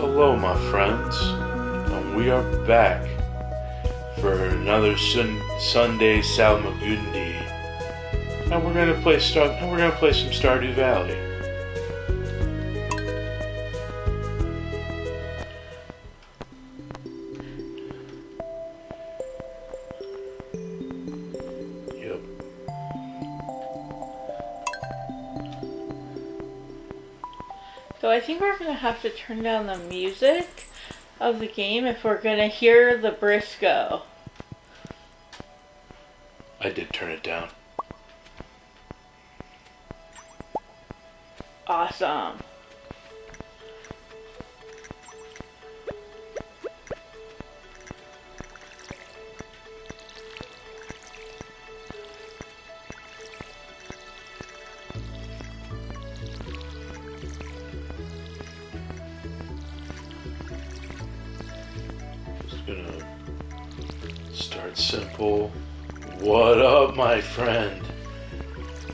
Hello, my friends, and we are back for another Sunday Salmagundi, and we're gonna play some Stardew Valley. Yep. So I think we're going to have to turn down the music of the game if we're going to hear the Briscoe. I did turn it down. Awesome. Gonna start simple. What up, my friend?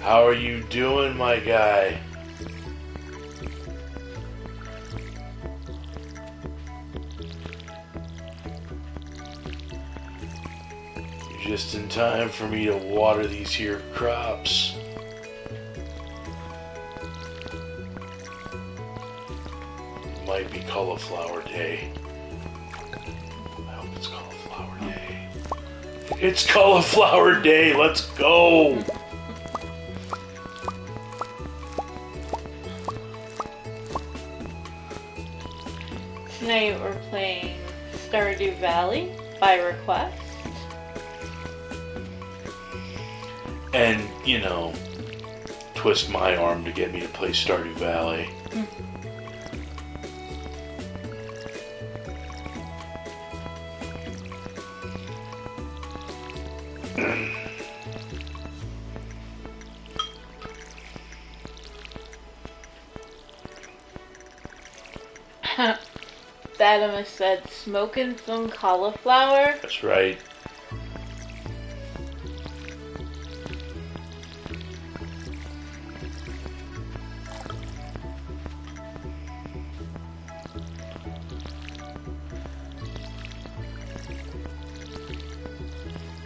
How are you doing, my guy? You're just in time for me to water these here crops. Might be cauliflower day. It's cauliflower day. It's cauliflower day. Let's go. Tonight we're playing Stardew Valley by request. And, you know, twist my arm to get me to play Stardew Valley. Adam said smoking some cauliflower. That's right.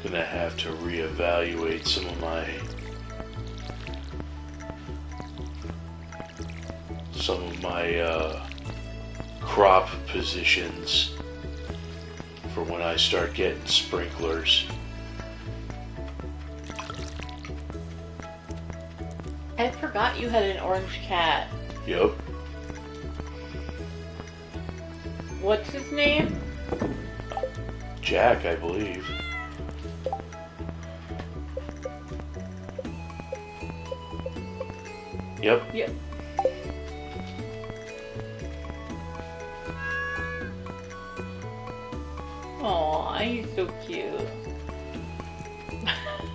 Gonna have to reevaluate some of my crop positions for when I start getting sprinklers. I forgot you had an orange cat. Yep. What's his name? Jack, I believe. Yep. Yep. Aw, he's so cute.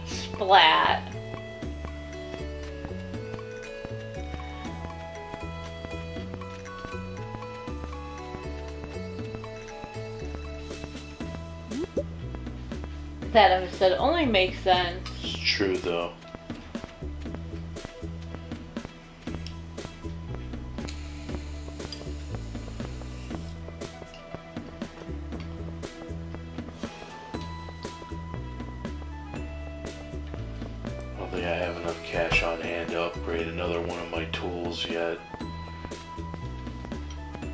Splat. That I said only makes sense. It's true, though. I don't think I have enough cash on hand to upgrade another one of my tools yet.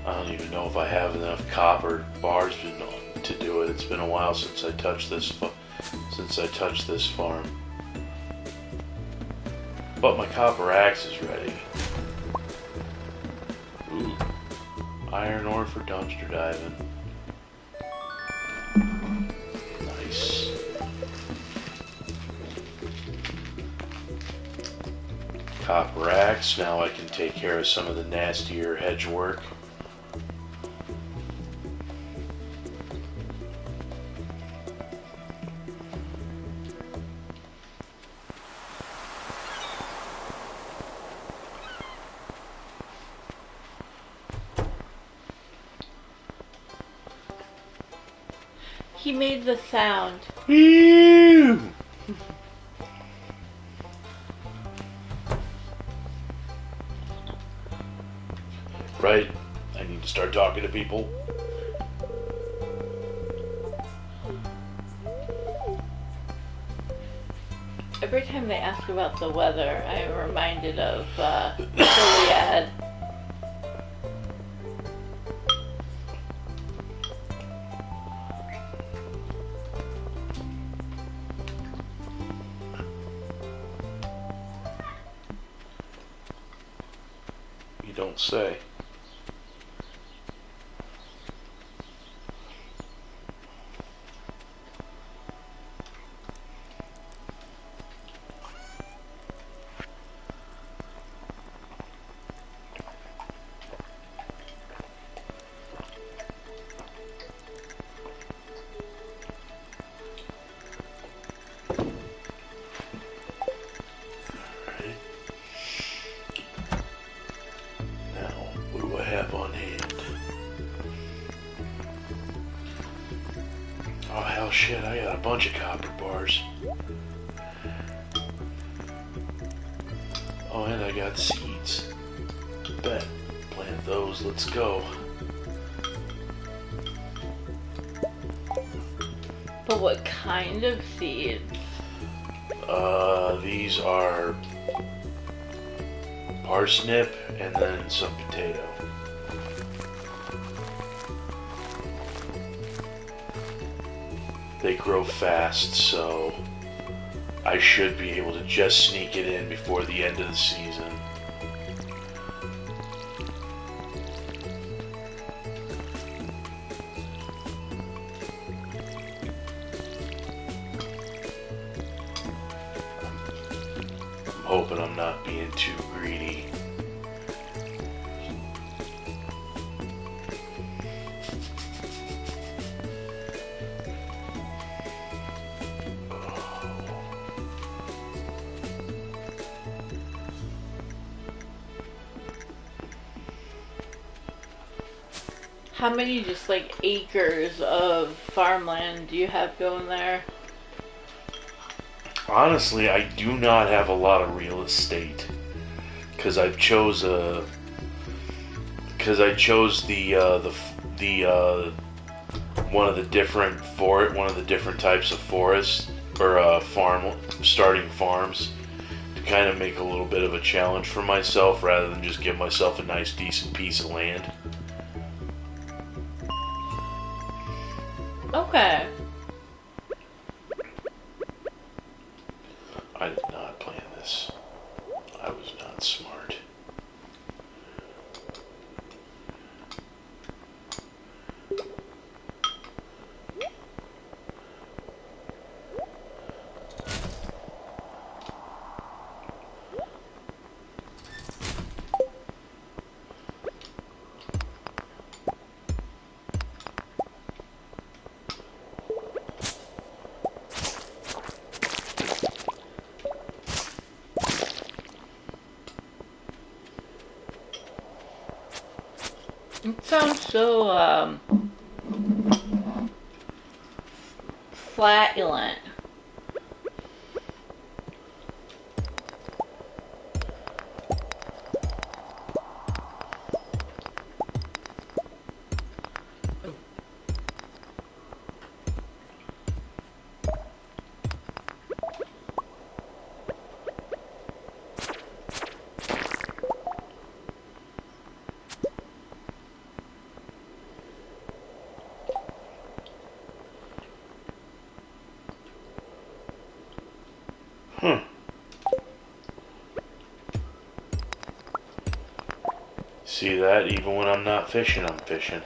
I don't even know if I have enough copper bars to do it. It's been a while since I touched this farm. But my copper axe is ready. Ooh. Iron ore for dumpster diving. Nice. Copper axe. Now I can take care of some of the nastier hedge work. He made the sound. Ew! Right? I need to start talking to people. Every time they ask about the weather, I am reminded of Gilead. You don't say. On hand. Oh hell shit, I got a bunch of copper bars. Oh, and I got seeds. Bet. Plant those, let's go. But what kind of seeds? These are parsnip and then some potato. They grow fast, so I should be able to just sneak it in before the end of the season. I'm hoping I'm not being too greedy. How many just like acres of farmland do you have going there? Honestly, I do not have a lot of real estate because I chose the one of the different types of forest or starting farms to kind of make a little bit of a challenge for myself rather than just give myself a nice decent piece of land. Okay. I did not plan this. I was not smart. It sounds so flatulent. See that? Even when I'm not fishing, I'm fishing.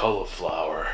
cauliflower.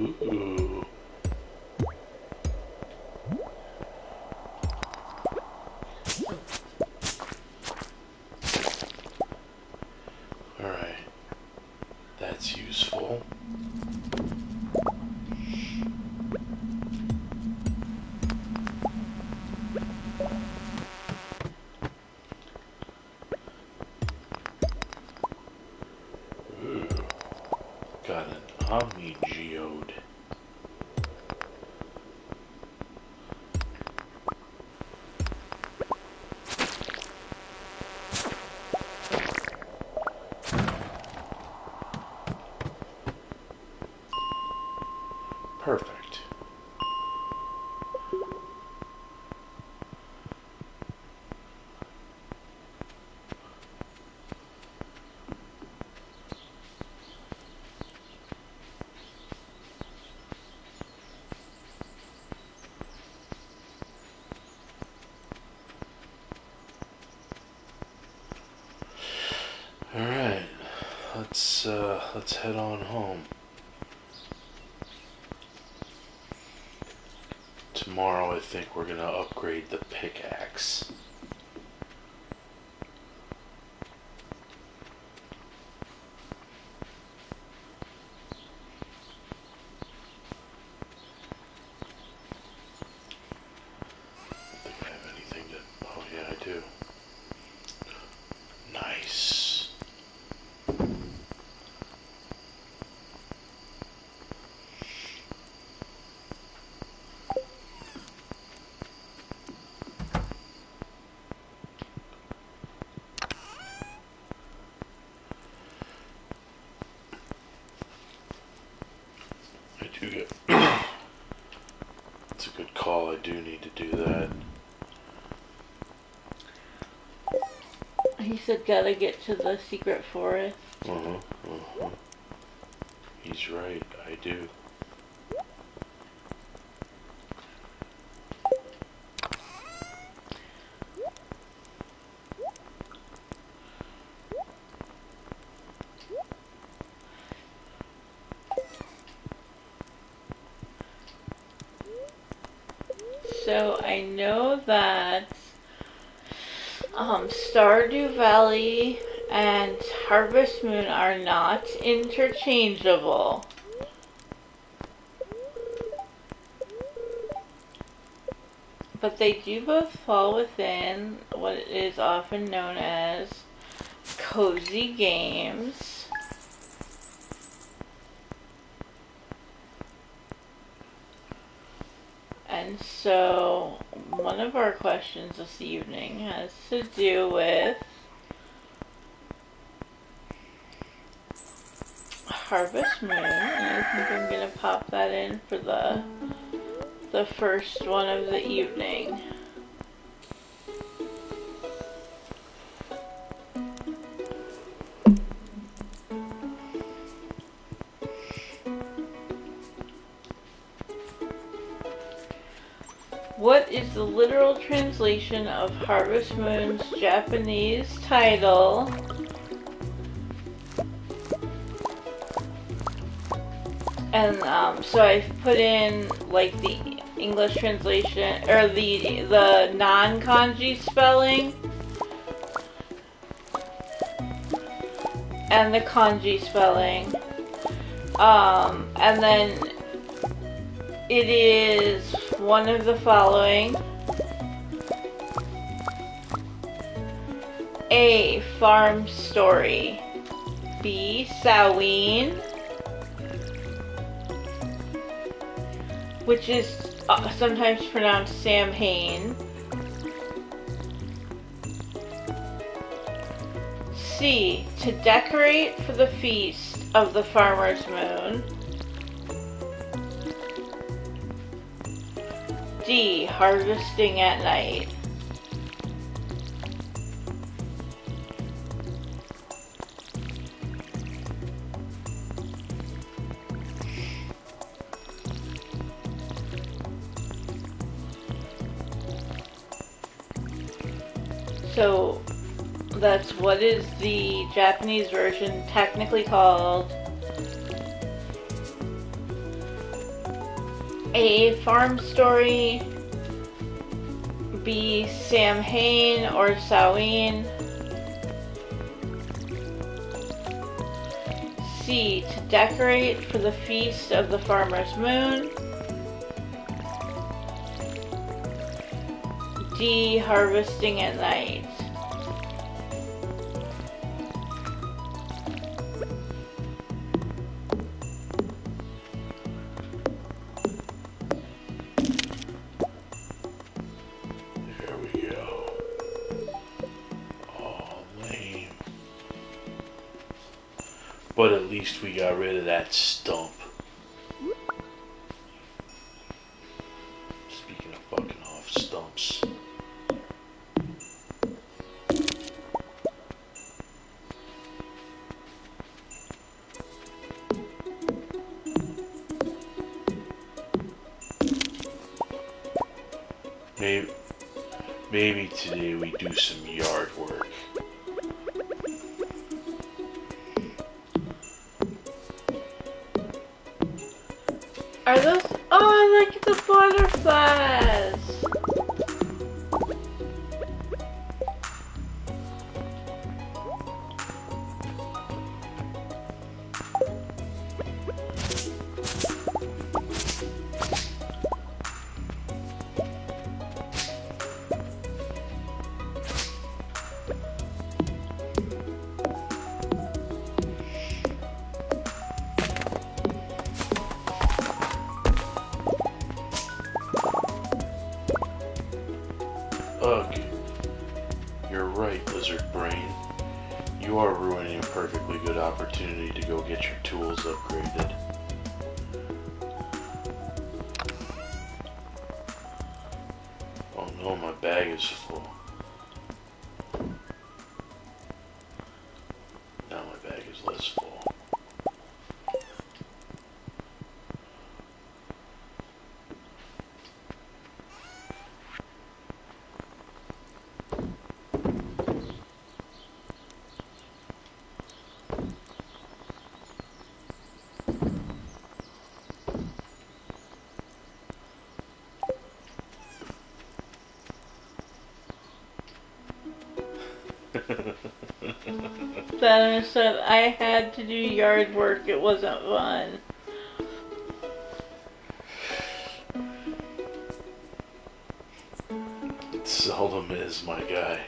Ooh. Alright. That's useful. Ooh. Got an Omni Geode. Perfect. Alright, let's head on home. Tomorrow I think we're gonna upgrade the pickaxe. I don't think I have anything to... Oh yeah, I do. Nice. I do get... It's a good call, I do need to do that. He said gotta get to the secret forest. He's right, I do. So I know that Stardew Valley and Harvest Moon are not interchangeable. But they do both fall within what is often known as cozy games. And so, one of our questions this evening has to do with Harvest Moon, and I think I'm going to pop that in for the first one of the evening. What is the literal translation of Harvest Moon's Japanese title? And so I've put in like the English translation or the non-kanji spelling and the kanji spelling. And then it is one of the following. A. Farm story. B. Samhain, which is sometimes pronounced Samhain. C. To decorate for the feast of the farmer's moon. D. Harvesting at night. So that's what is the Japanese version technically called. A. Farm story. B. Samhain or Samhain. C. To decorate for the feast of the farmer's moon. D. Harvesting at night. There we go. Oh, lame. But at least we got rid of that stump. Speaking of fucking off stumps. Maybe today we do some yard work. Are those? Oh, look at the butterflies! Ugh. You're right, lizard brain. You are ruining a perfectly good opportunity to go get your tools upgraded. Oh no, my bag is full. Now my bag is less full. Then said I had to do yard work, it wasn't fun. It seldom is, my guy.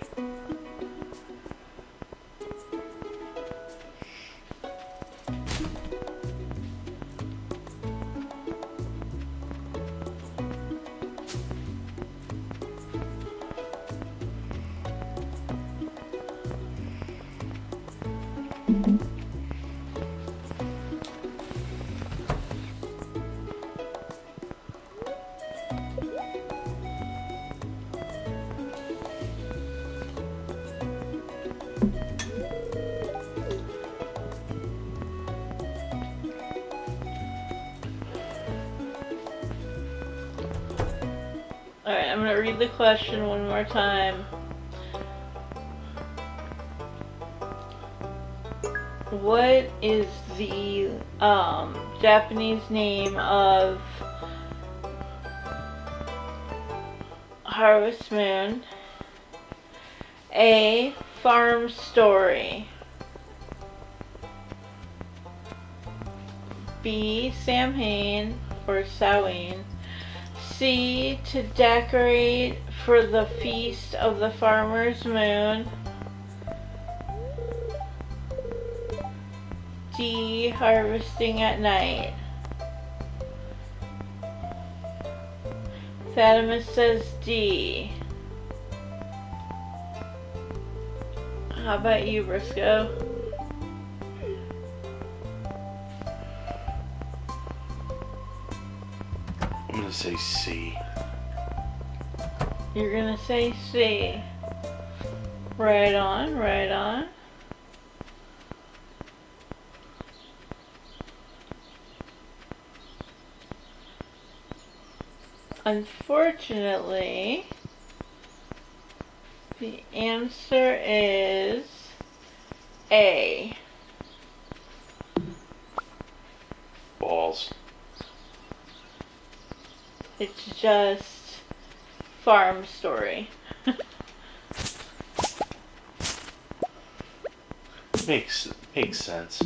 Alright, I'm gonna read the question one more time. What is the Japanese name of Harvest Moon? A. Farm story. B. Samhain or Samhain. C. To decorate for the feast of the farmer's moon. D. Harvesting at night. Fatima says D. How about you, Briscoe? I'm gonna say C. You're gonna say C. Right on, right on. Unfortunately, the answer is A. Balls. It's just farm story. Makes sense.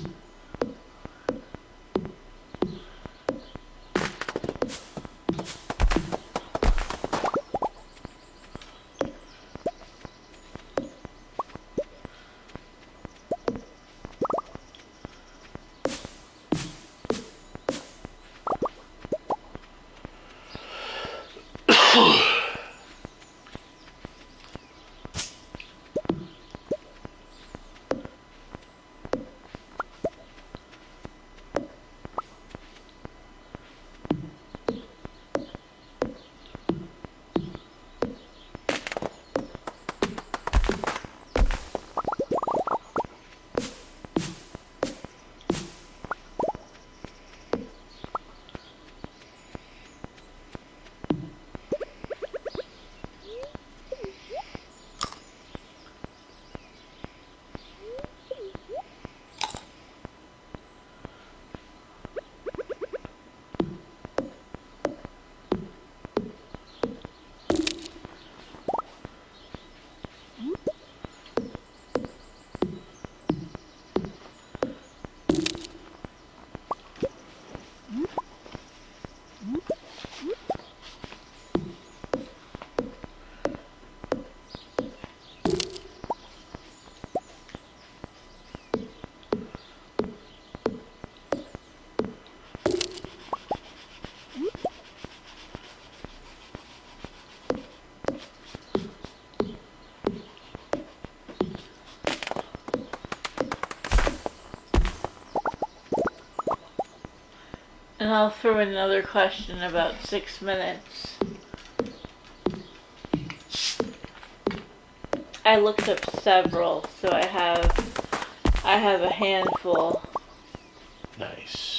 And I'll throw another question in about 6 minutes. I looked up several, so I have a handful. Nice.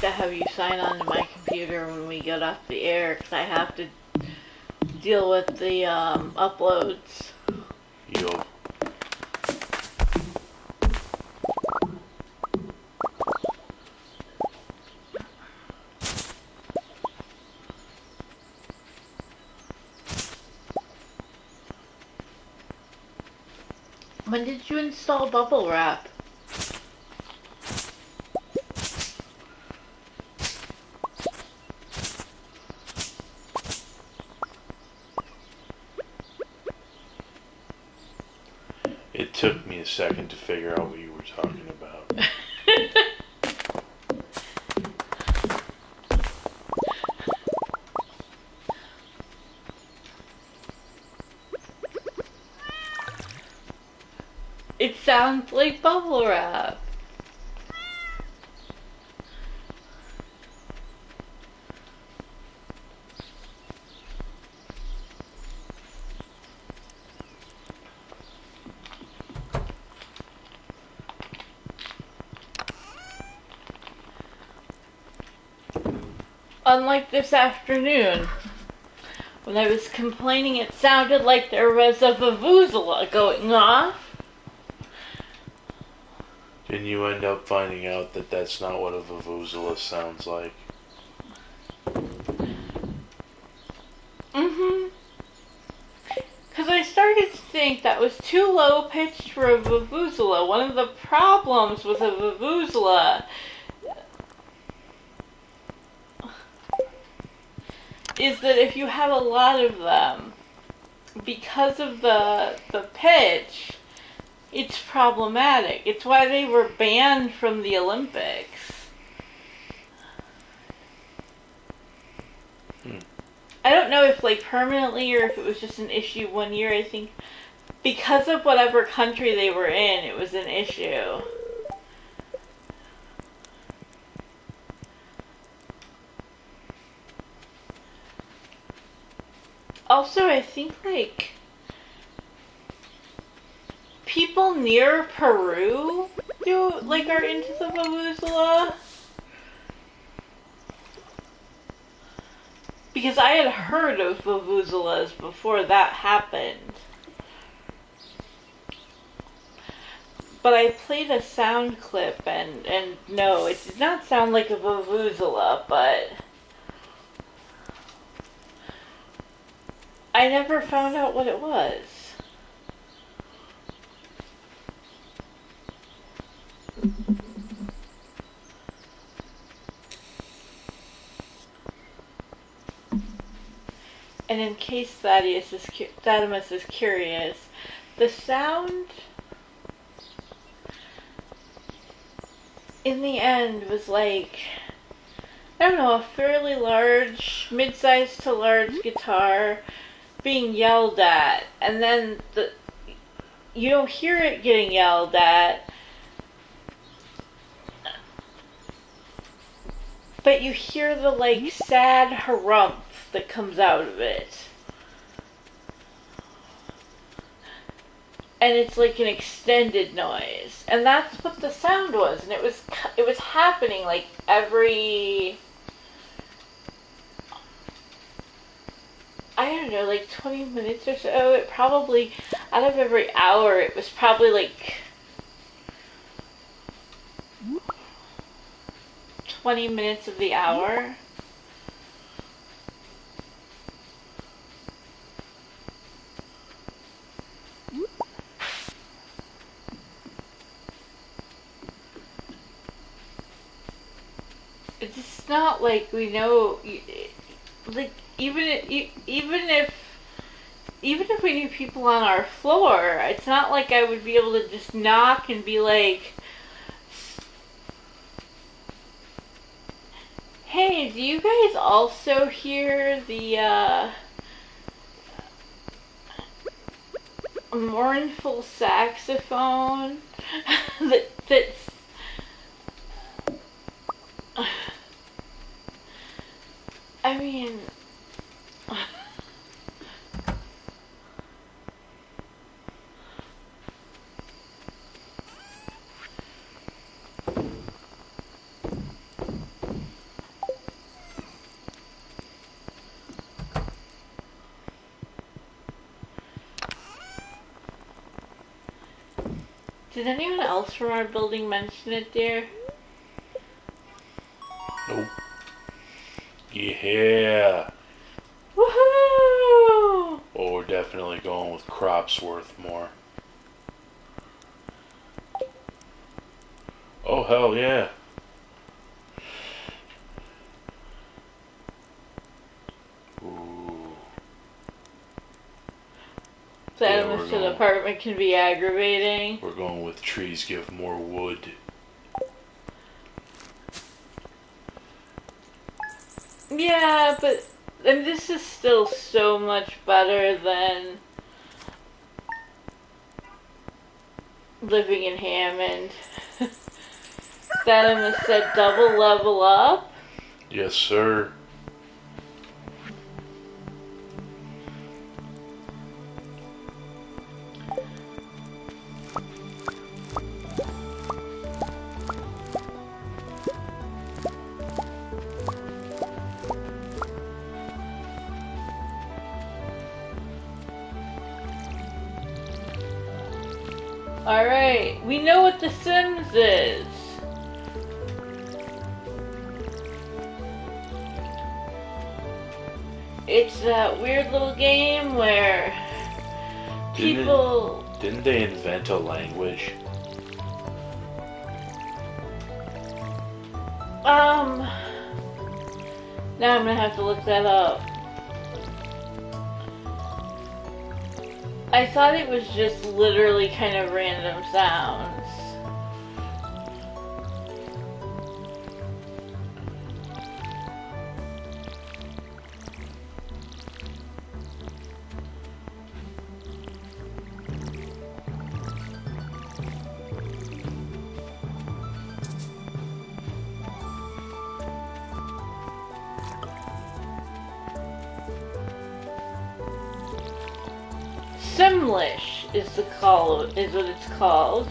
To have you sign on to my computer when we get off the air, because I have to deal with the uploads. Yo. When did you install bubble wrap? It took me a second to figure out what you were talking about. It sounds like bubble wrap. Unlike this afternoon, when I was complaining it sounded like there was a vuvuzela going off. And you end up finding out that that's not what a vuvuzela sounds like. Because I started to think that was too low pitched for a vuvuzela. One of the problems with a vuvuzela is that if you have a lot of them, because of the pitch, it's problematic. It's why they were banned from the Olympics. I don't know if like permanently or if it was just an issue one year. I think because of whatever country they were in, it was an issue. Also, I think like people near Peru are into the vuvuzela. Because I had heard of vuvuzelas before that happened. But I played a sound clip and no, it did not sound like a vuvuzela, but I never found out what it was. And in case Thaddeus is curious, the sound in the end was like, I don't know, a fairly large, mid-sized to large guitar being yelled at, and then you don't hear it getting yelled at, but you hear the like sad harumph that comes out of it. And it's like an extended noise. And that's what the sound was. And it was happening like every, I don't know, like 20 minutes or so. It probably, out of every hour, it was probably like 20 minutes of the hour. It's not like we know, like even if we knew people on our floor, it's not like I would be able to just knock and be like, hey, do you guys also hear the mournful saxophone that's I mean, did anyone else from our building mention it, dear? Nope. Yeah. Woohoo! Well, we're definitely going with Cropsworth more. Oh, hell yeah. Ooh. That an apartment can be aggravating. We're going with trees give more wood. Yeah, but and this is still so much better than living in Hammond. That said double level up. Yes, sir. Alright, we know what The Sims is. It's that weird little game where people... Didn't they invent a language? Now I'm gonna have to look that up. I thought it was just literally kind of random sounds. Simlish is what it's called.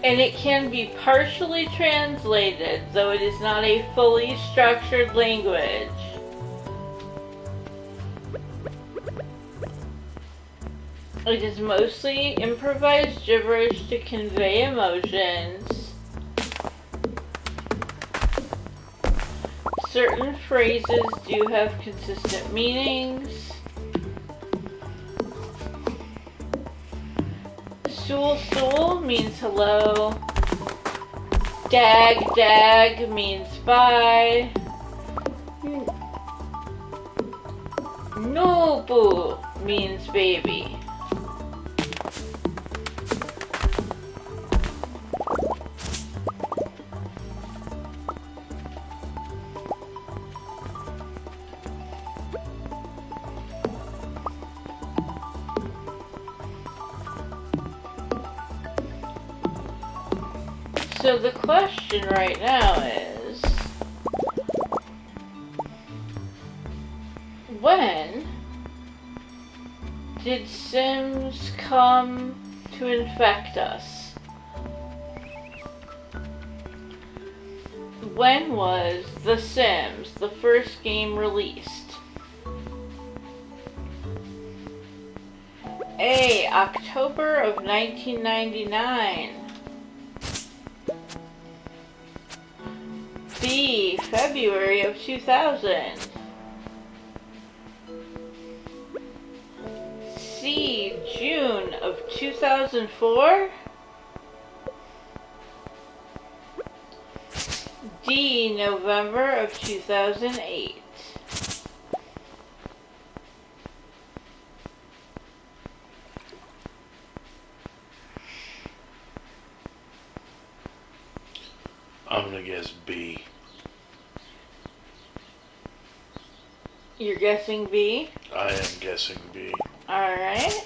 And it can be partially translated, though it is not a fully structured language. It is mostly improvised gibberish to convey emotions. Certain phrases do have consistent meanings. Sul sul means hello. Dag dag means bye. Nobu means baby. So the question right now is, when did Sims come to infect us? When was The Sims, the first game, released? A. October of 1999. B. February of 2000. C. June of 2004. D. November of 2008. I'm gonna guess B. You're guessing B? I am guessing B. Alright.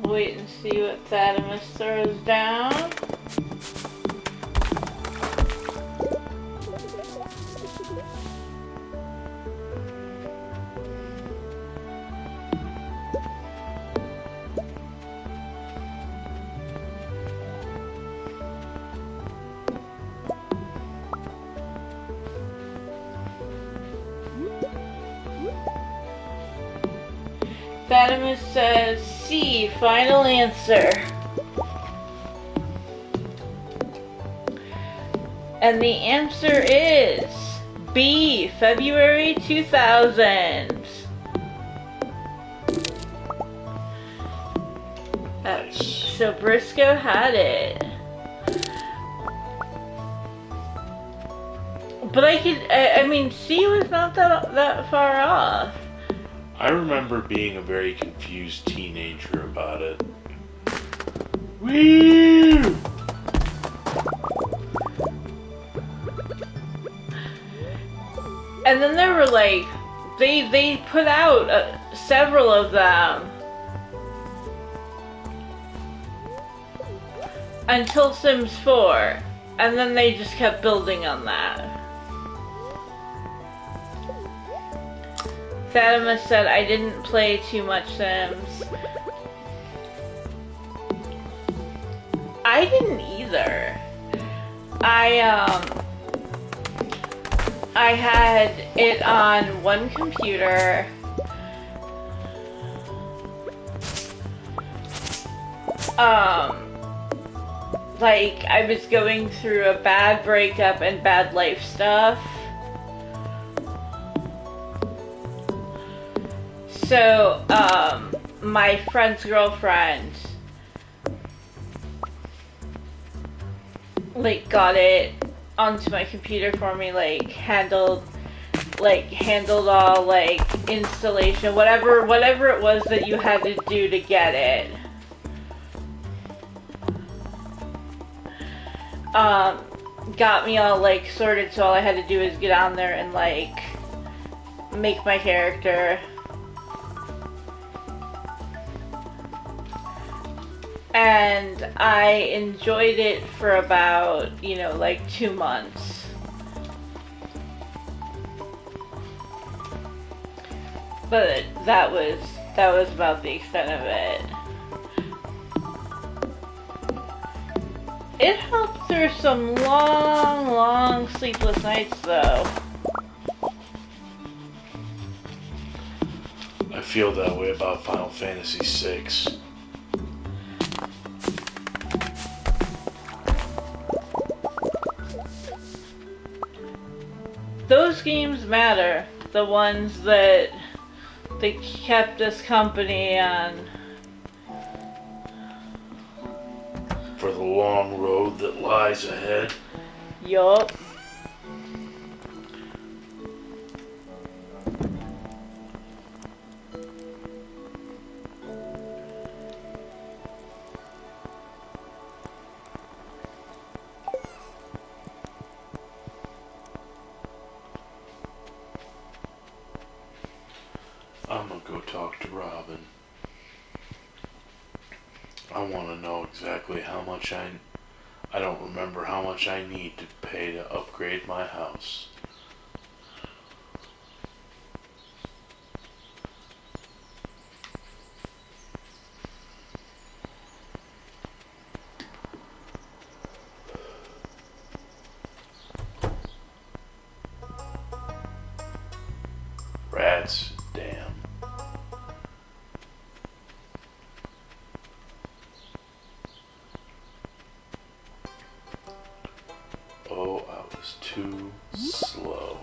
Wait and see what Thaddeus throws down. Thaddeus says C, final answer. And the answer is B, February 2000. Nice. So Briscoe had it. But I mean, C was not that far off. I remember being a very confused teenager about it. Woo! And then there were like, they put out several of them. until Sims 4, and then they just kept building on that. Fatima said I didn't play too much Sims. I didn't either. I had it on one computer. Like, I was going through a bad breakup and bad life stuff. So, my friend's girlfriend, like, got it onto my computer for me, like, handled all, like, installation, whatever it was that you had to do to get it. Got me all, like, sorted, so all I had to do is get on there and, like, make my character. And I enjoyed it for about, like 2 months. But that was about the extent of it. It helped through some long sleepless nights, though. I feel that way about Final Fantasy VI. Those games matter. The ones that they kept us company on. For the long road that lies ahead. Yup. I'm gonna go talk to Robin. I want to know exactly how much I don't remember how much I need to pay to upgrade my house. Rats, damn. Oh, I was too slow.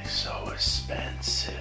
So expensive.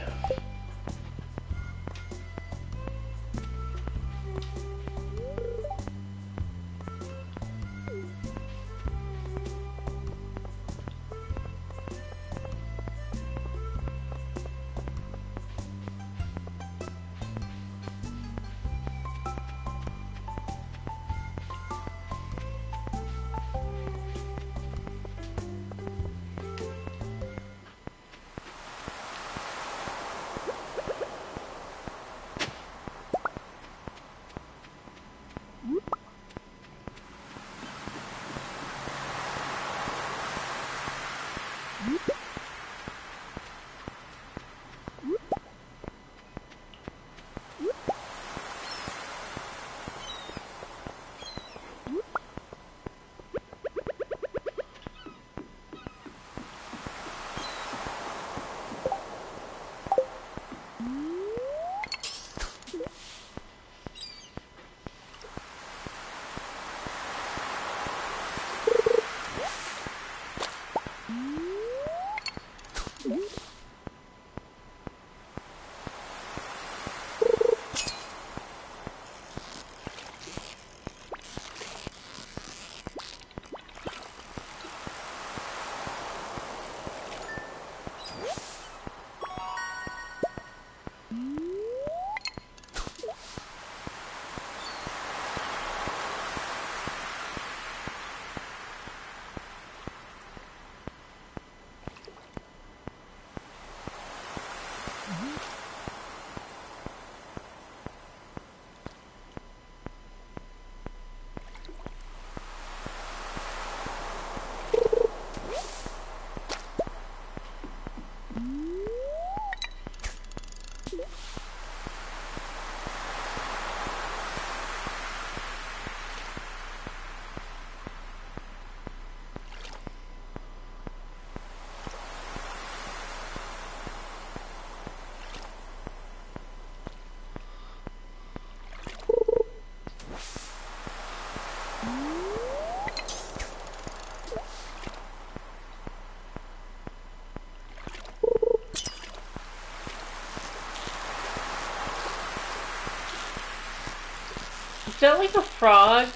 that like a frog?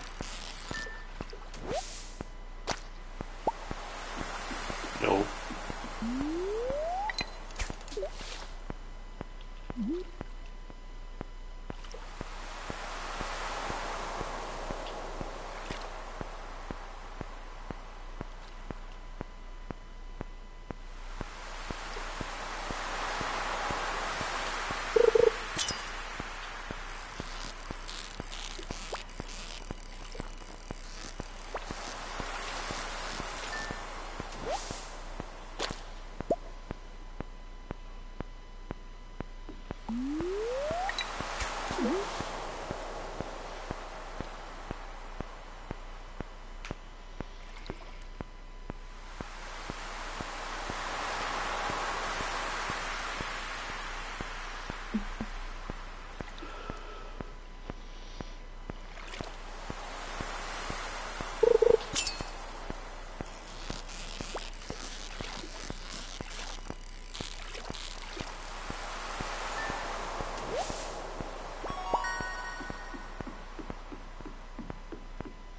No.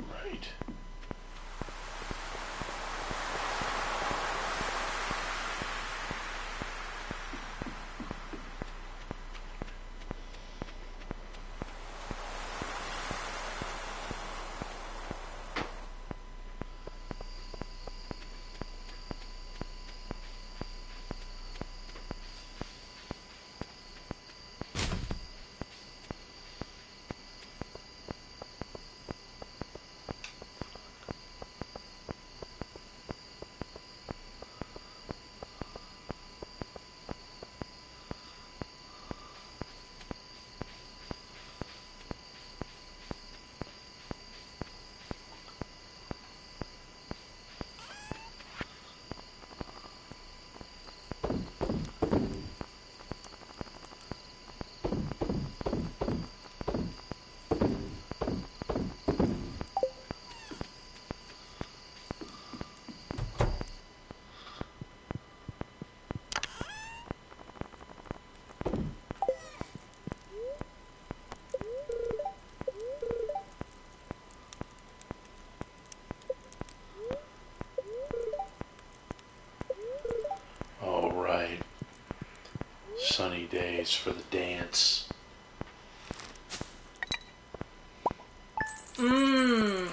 Right. All right. Sunny days for the dance. Mmm.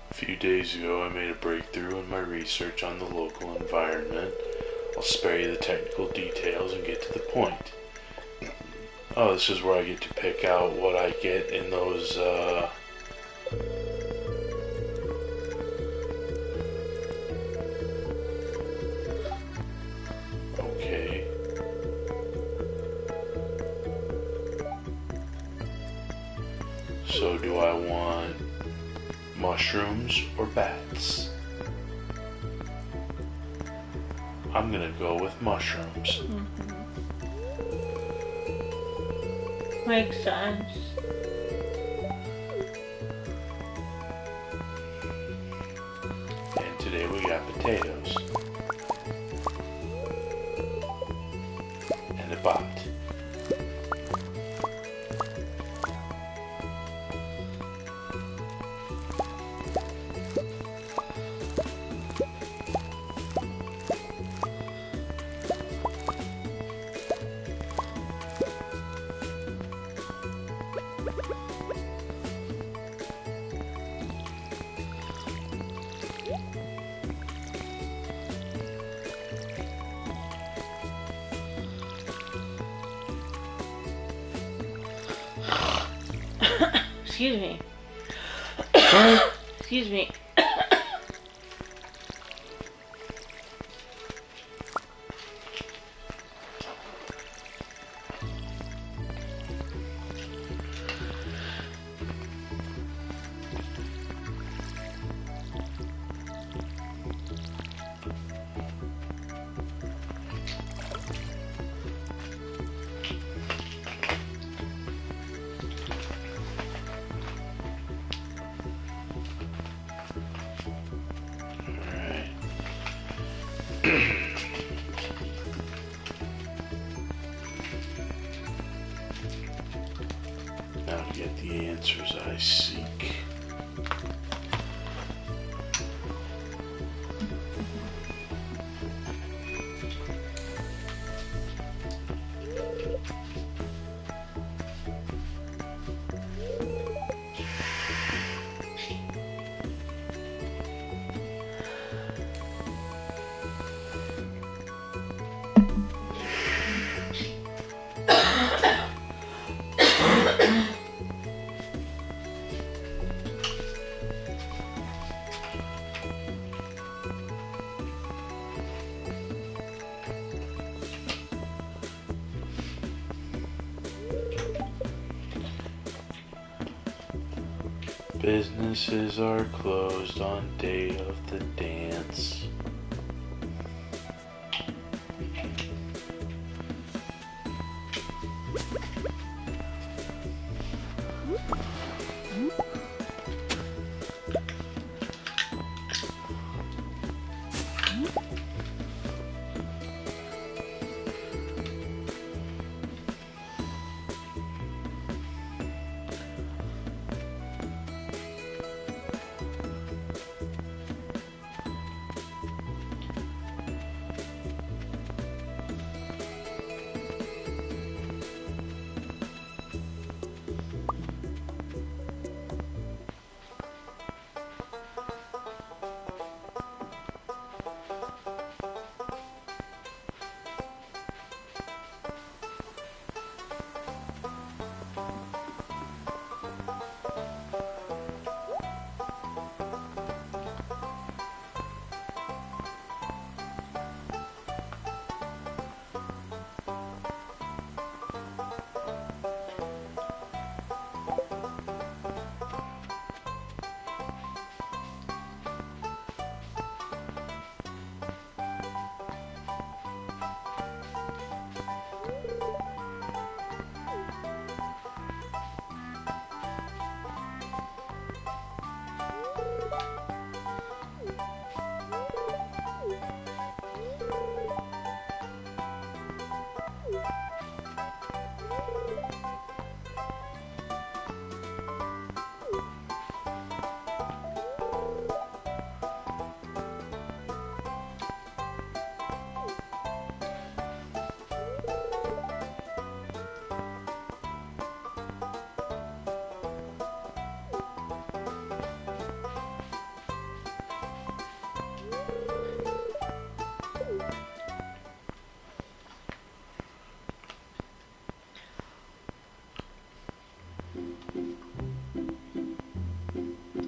A few days ago, I made a breakthrough in my research on the local environment. I'll spare you the technical details and get to the point. Oh, this is where I get to pick out what I get in those, okay. So do I want mushrooms or bats? I'm gonna go with mushrooms. Makes sense. And today we got potatoes. And a bot. Excuse me. Excuse me. Now to get the answers I seek. Businesses are closed on day of the dance.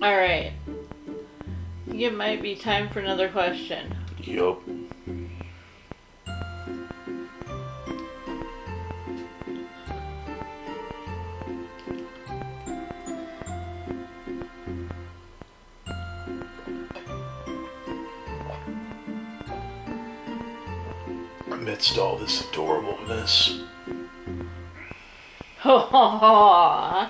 Alright. I think it might be time for another question. Yup. Amidst all this adorableness. Aww.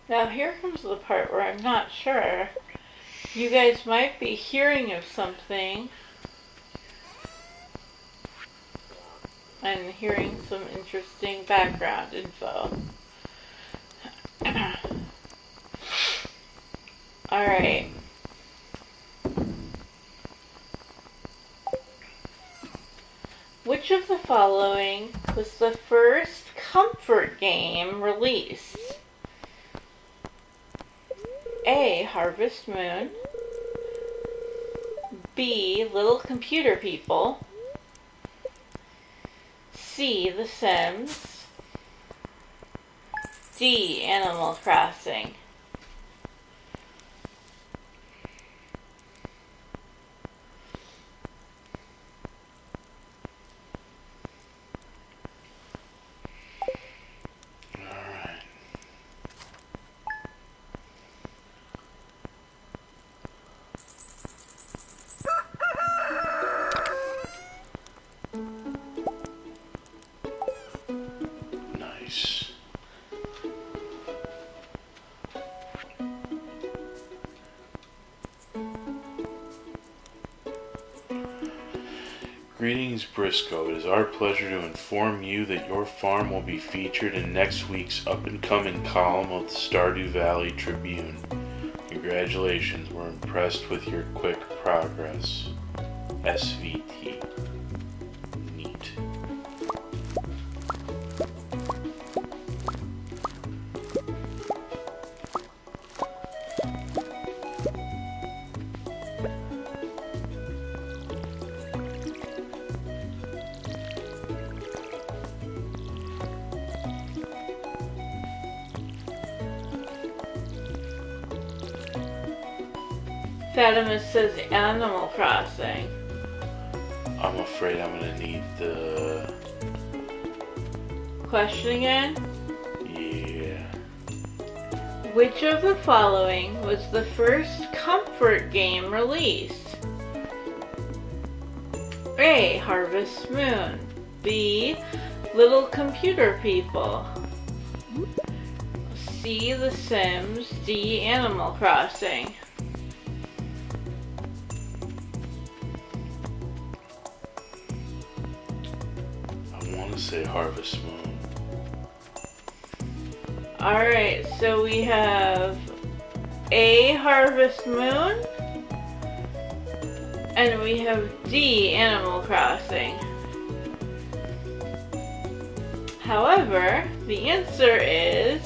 Now here comes the part where I'm not sure. You guys might be hearing of something and hearing some interesting background info. Alright. Which of the following was the first comfort game released? A. Harvest Moon. B. Little Computer People. C. The Sims. D. Animal Crossing. weeks. Greetings, Briscoe. It is our pleasure to inform you that your farm will be featured in next week's up-and-coming column of the Stardew Valley Tribune. Congratulations, we're impressed with your quick progress. SVT. Neat. Fatimus says Animal Crossing. I'm afraid I'm gonna need the... Question again? Yeah. Which of the following was the first comfort game released? A. Harvest Moon. B. Little Computer People. C. The Sims. D. Animal Crossing. I want to say Harvest Moon. Alright, so we have A. Harvest Moon. And we have D. Animal Crossing. However, the answer is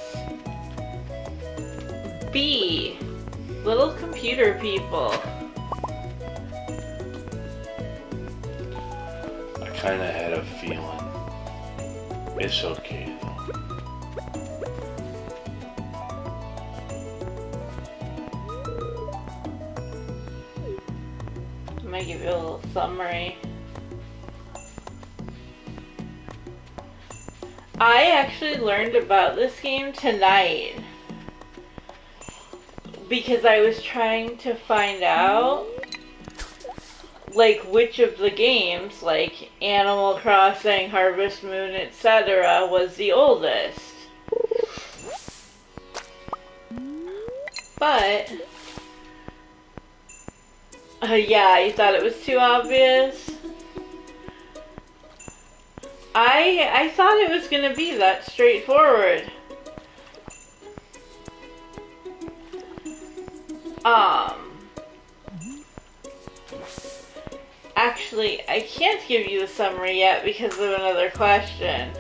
B. Little Computer People. I kind of had a feeling. It's okay though. I'm gonna give you a little summary. I actually learned about this game tonight because I was trying to find out like which of the games, like Animal Crossing, Harvest Moon, etc., was the oldest. But yeah, you thought it was too obvious? I thought it was gonna be that straightforward. Actually, I can't give you the summary yet because of another question.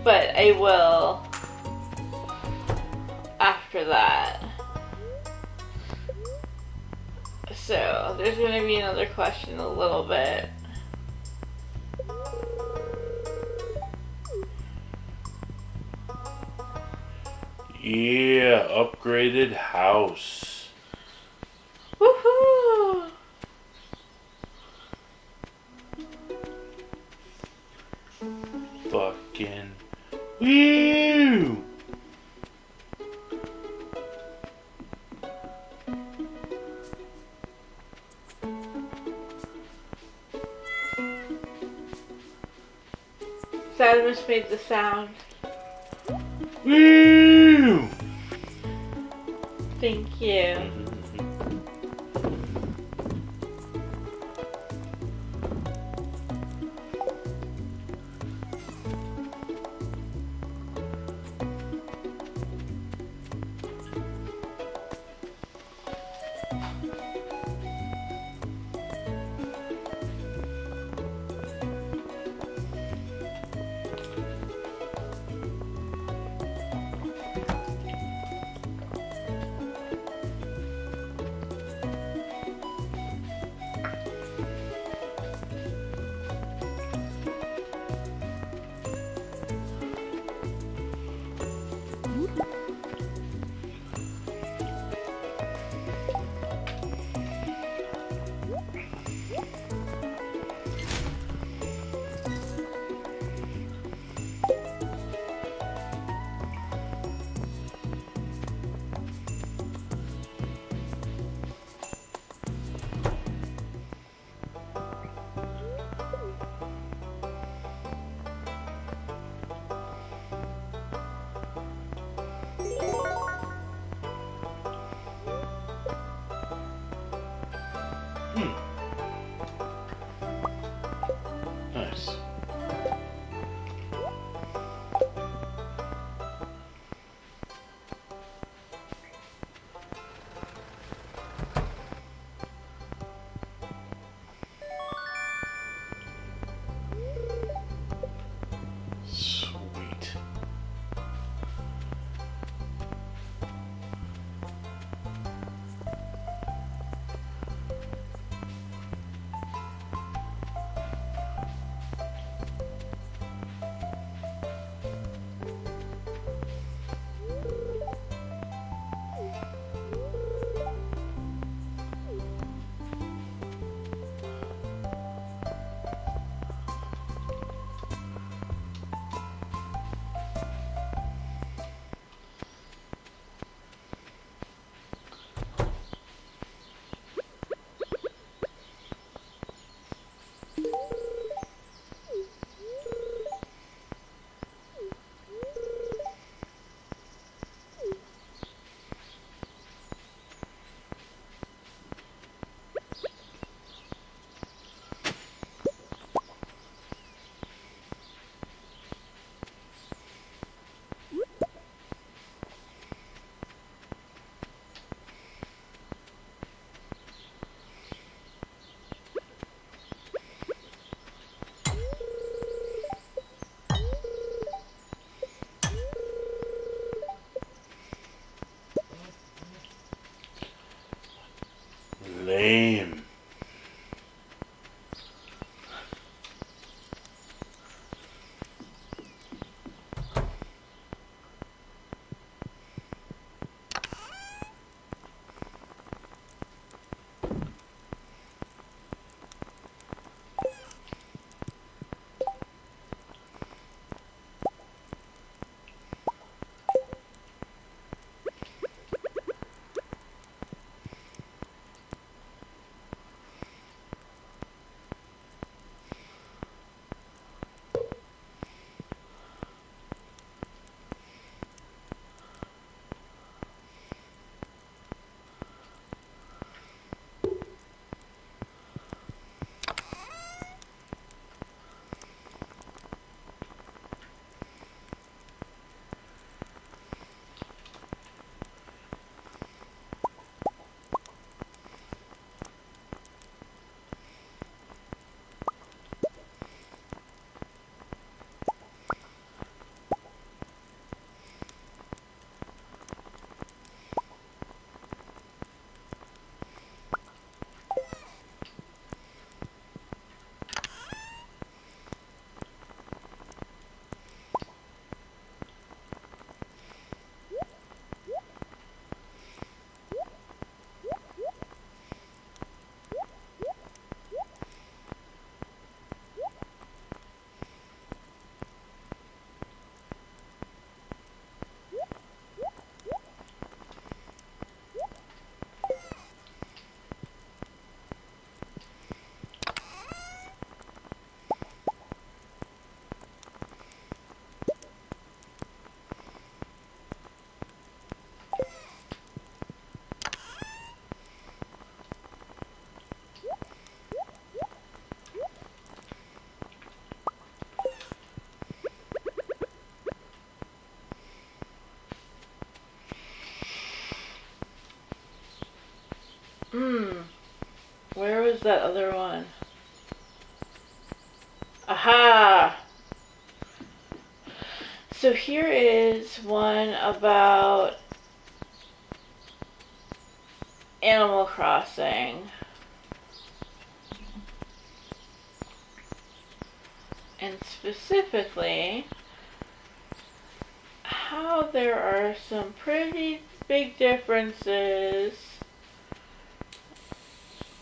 But I will after that. So, there's going to be another question in a little bit. Yeah, upgraded house. Woohoo! Fucking woo! Sadamus made the sound. Woo! Thank you. Nice. Sweet. Lame. Where was that other one? Aha! So here is one about Animal Crossing. And specifically, how there are some pretty big differences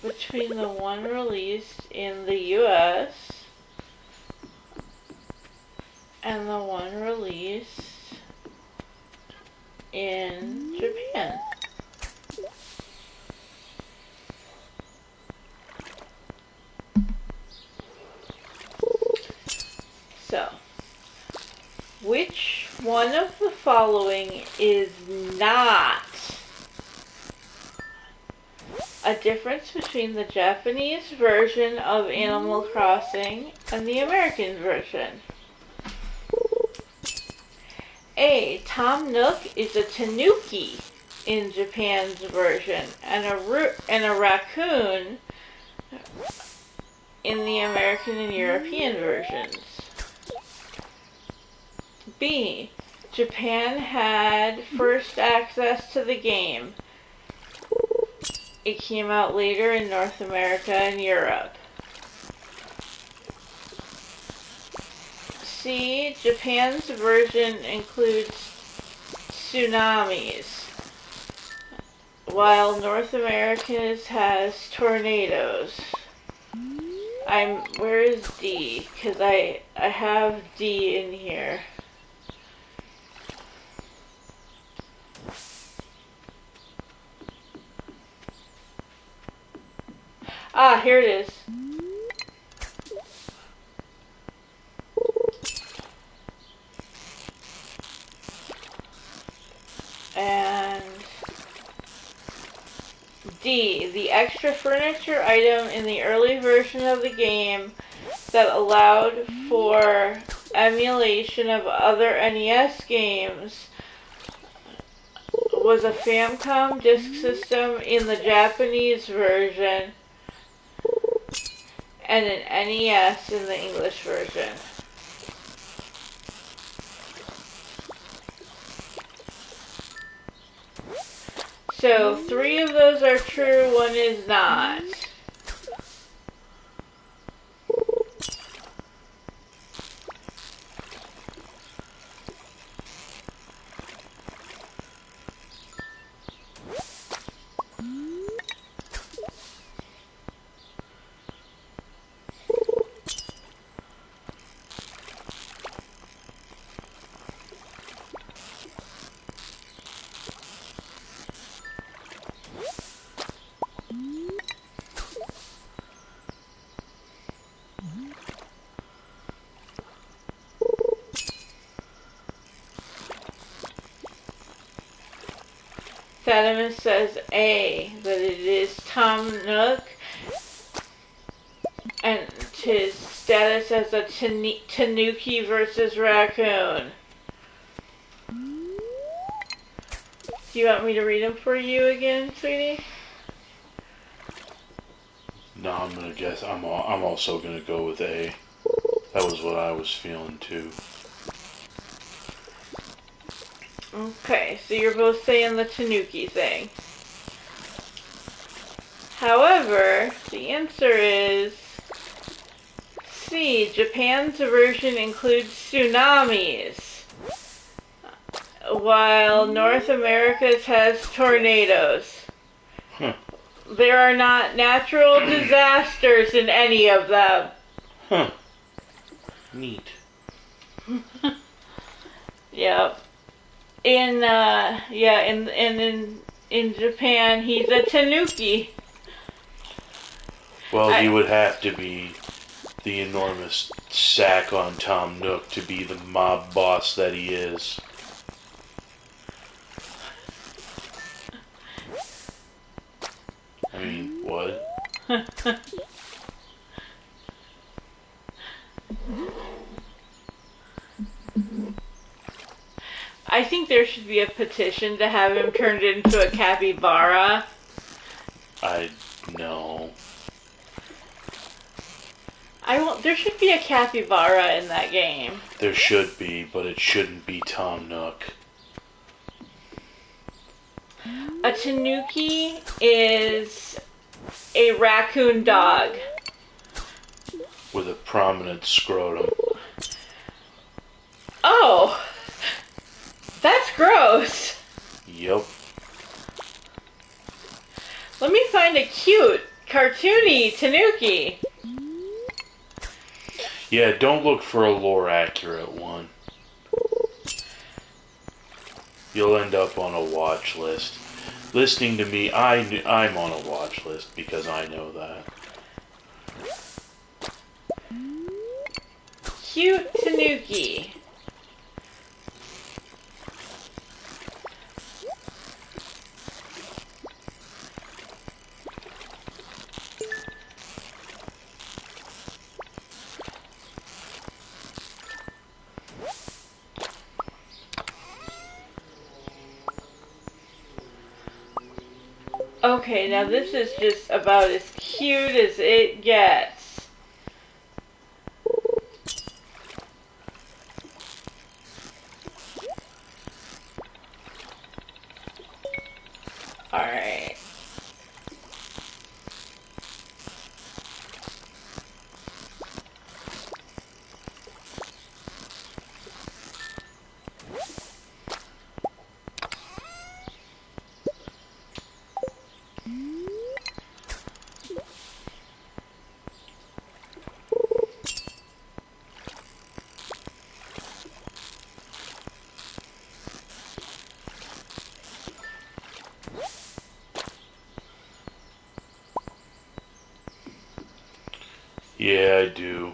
between the one released in the US and the one released in Japan. So, which one of the following is not A difference between the Japanese version of Animal Crossing and the American version. A. Tom Nook is a tanuki in Japan's version and a raccoon in the American and European versions. B. Japan had first access to the game. It came out later in North America and Europe. C. Japan's version includes tsunamis, while North America's has tornadoes. Where is D? Because I have D in here. Ah, here it is. And D, the extra furniture item in the early version of the game that allowed for emulation of other NES games was a Famicom disk system in the Japanese version and an NES in the English version. So 3 of those are true, 1 is not. Sadimus says A, that it is Tom Nook, and his status as a tanuki versus raccoon. Do you want me to read them for you again, sweetie? No, I'm gonna guess. I'm also gonna go with A. That was what I was feeling too. Okay, so you're both saying the tanuki thing. However, the answer is C. Japan's version includes tsunamis, while North America's has tornadoes. Huh. There are not natural disasters in any of them. Huh. Neat. Yep. In Japan, he's a tanuki. Well, he would have to be the enormous sack on Tom Nook to be the mob boss that he is. I mean, what? I think there should be a petition to have him turned into a capybara. No. There should be a capybara in that game. There should be, but it shouldn't be Tom Nook. A tanuki is a raccoon dog. With a prominent scrotum. Oh! That's gross! Yup. Let me find a cute, cartoony tanuki. Yeah, don't look for a lore-accurate one. You'll end up on a watch list. Listening to me, I'm on a watch list because I know that. Cute tanuki. Okay, now this is just about as cute as it gets. Alright. Yeah, I do.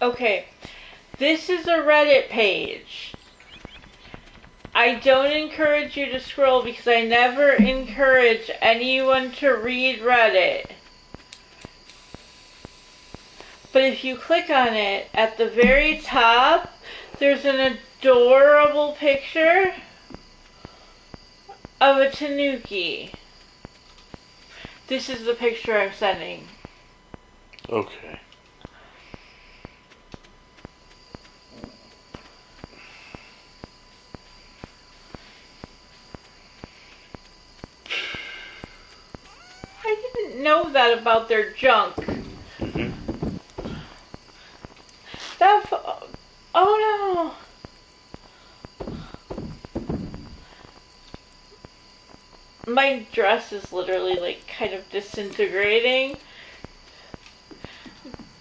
Okay, this is a Reddit page. I don't encourage you to scroll because I never encourage anyone to read Reddit. But if you click on it, at the very top, there's an adorable picture of a tanuki. This is the picture I'm sending. Okay. I didn't know that about their junk. Mm-hmm. Oh no! My dress is literally like kind of disintegrating.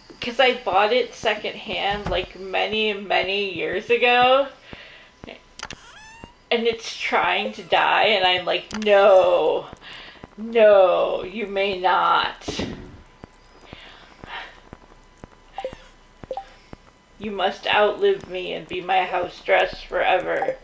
Because I bought it secondhand like many, many years ago. And it's trying to die, and I'm like, no, no, you may not. You must outlive me and be my house dress forever.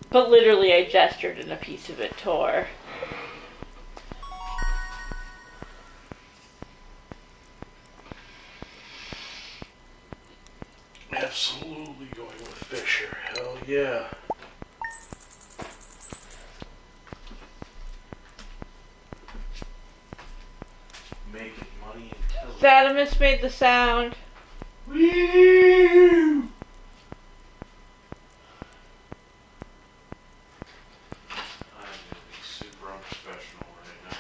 But literally, I gestured and a piece of it tore. Absolutely going with Fisher. Hell yeah. Making money intelligently. Thadamus made the sound. Woo! I'm getting super unprofessional right now.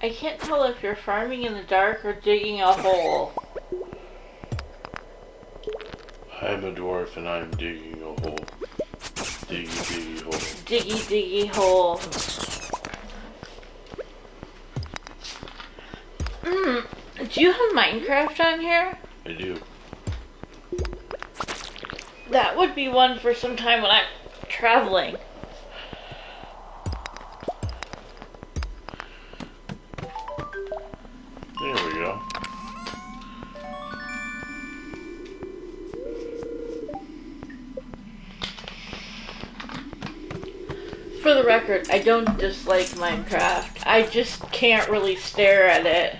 I can't tell if you're farming in the dark or digging a hole. I'm a dwarf and I'm digging a hole. Diggy, diggy hole. Diggy, diggy hole. Do you have Minecraft on here? I do. That would be one for some time when I'm traveling. There we go. For the record, I don't dislike Minecraft. I just can't really stare at it.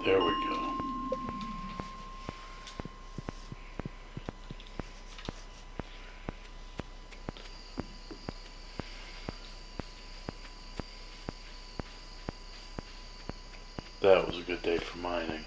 There we go. That was a good day for mining.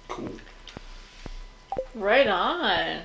Cool. Right on.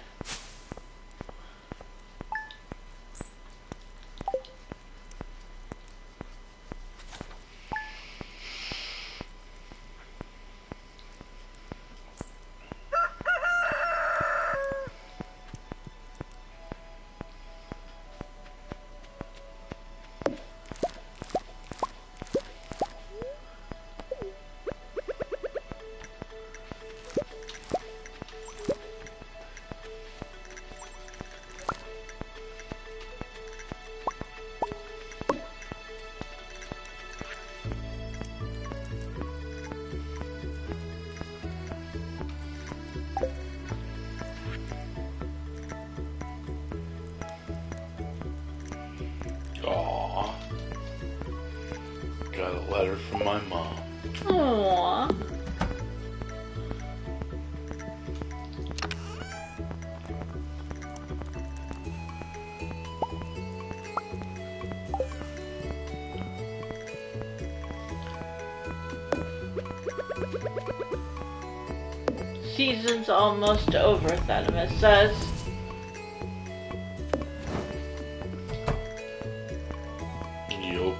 Aww. Got a letter from my mom. Aww. Season's almost over, Thanamus says. Yup.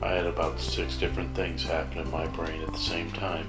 I had about 6 different things happen in my brain at the same time.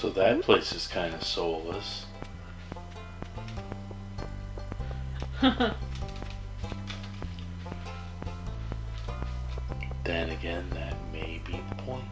So that place is kind of soulless. Then again, that may be the point.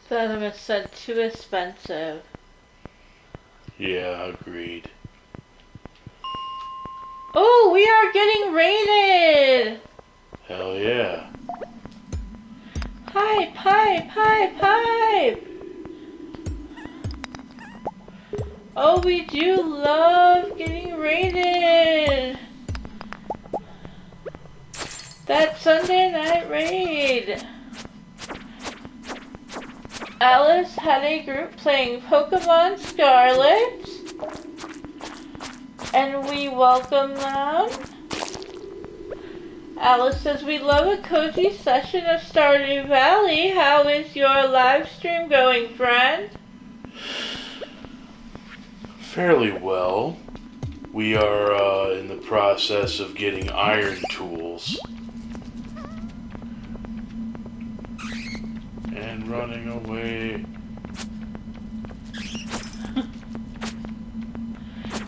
That said too expensive. Yeah, agreed. Oh, we are getting raided! Hell yeah. Pipe, pipe, pipe, pipe! Oh, we do love getting raided! That Sunday night raid! Alice had a group playing Pokemon Scarlet, and we welcome them. Alice says, we love a cozy session of Stardew Valley. How is your live stream going, friend? Fairly well. We are in the process of getting iron tools. And running away.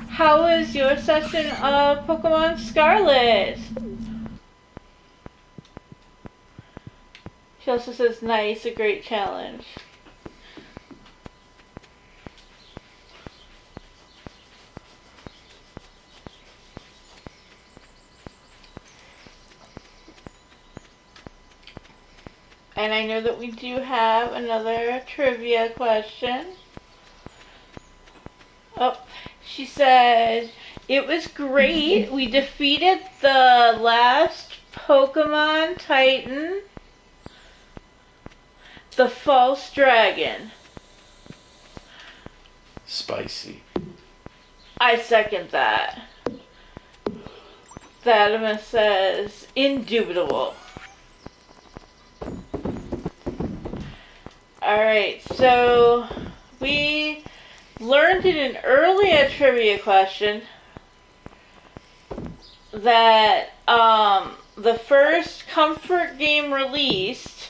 How is your session of Pokemon Scarlet? She also says, nice, a great challenge. And I know that we do have another trivia question. Oh, she said, it was great. We defeated the last Pokemon Titan, the false dragon. Spicy. I second that. Thaddeus says, indubitable. Alright, so we learned in an earlier trivia question that the first comfort game released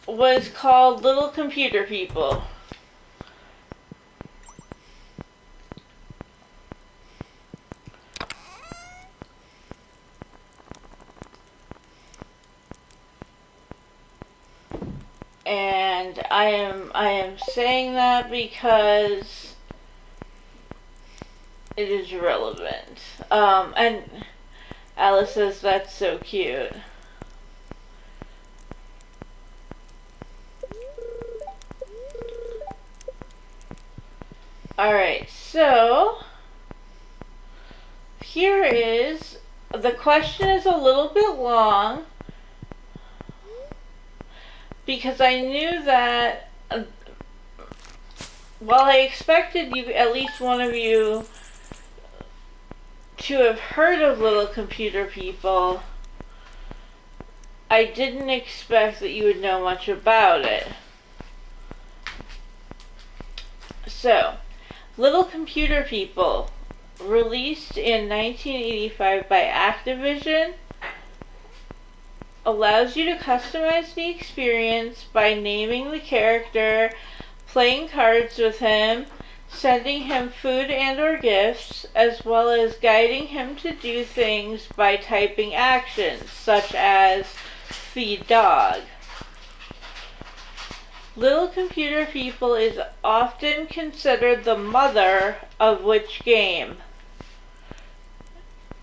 was called Little Computer People. And I am saying that because It is relevant. And Alice says that's so cute. Alright, so here is, the question is a little bit long because I knew that, while I expected you, at least one of you, to have heard of Little Computer People, I didn't expect that you would know much about it. So, Little Computer People, released in 1985 by Activision, allows you to customize the experience by naming the character, playing cards with him, sending him food and or gifts, as well as guiding him to do things by typing actions, such as feed dog. Little Computer People is often considered the mother of which game?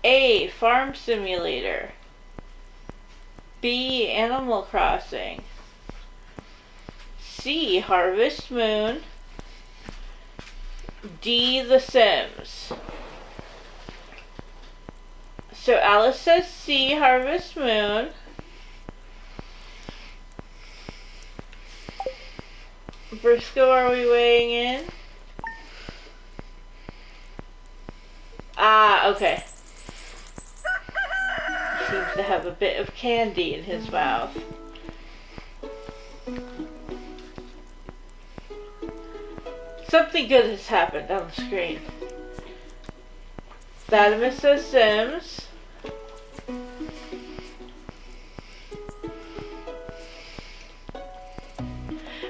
A. Farm Simulator. B. Animal Crossing. C. Harvest Moon. D. The Sims. So Alice says C. Harvest Moon. Briscoe, are we weighing in? Ah, okay. He seems to have a bit of candy in his mouth. Something good has happened on the screen. Thaddeus says Sims.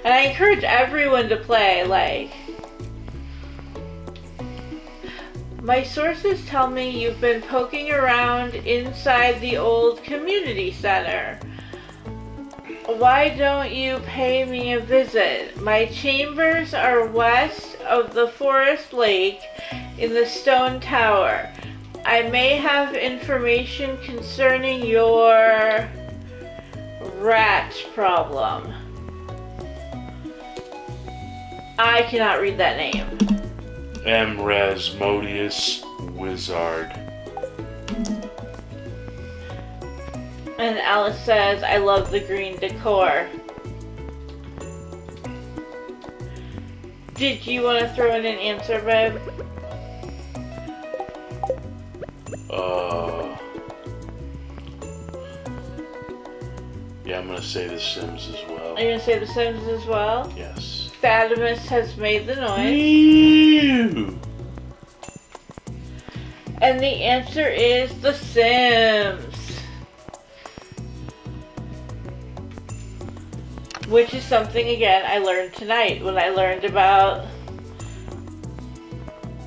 And I encourage everyone to play, like, my sources tell me you've been poking around inside the old community center. Why don't you pay me a visit? My chambers are west of the forest lake in the stone tower. I may have information concerning your rat problem. I cannot read that name. M. Rasmodius Wizard. And Alice says, I love the green decor. Did you want to throw in an answer, babe? Yeah, I'm gonna say The Sims as well. Are you going to say The Sims as well? Yes. Thaddeus has made the noise. Ew. And the answer is The Sims. Which is something, again, I learned tonight when I learned about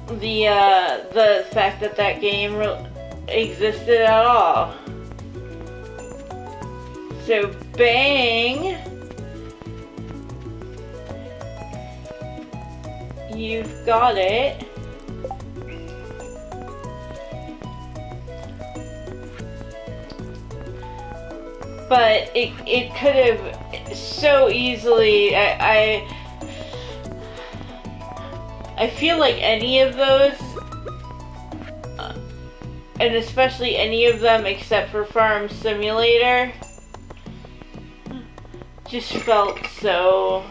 the fact that that game existed at all. So, bang! You've got it. But it could have so easily, I feel like any of those, and especially any of them except for Farm Simulator, just felt so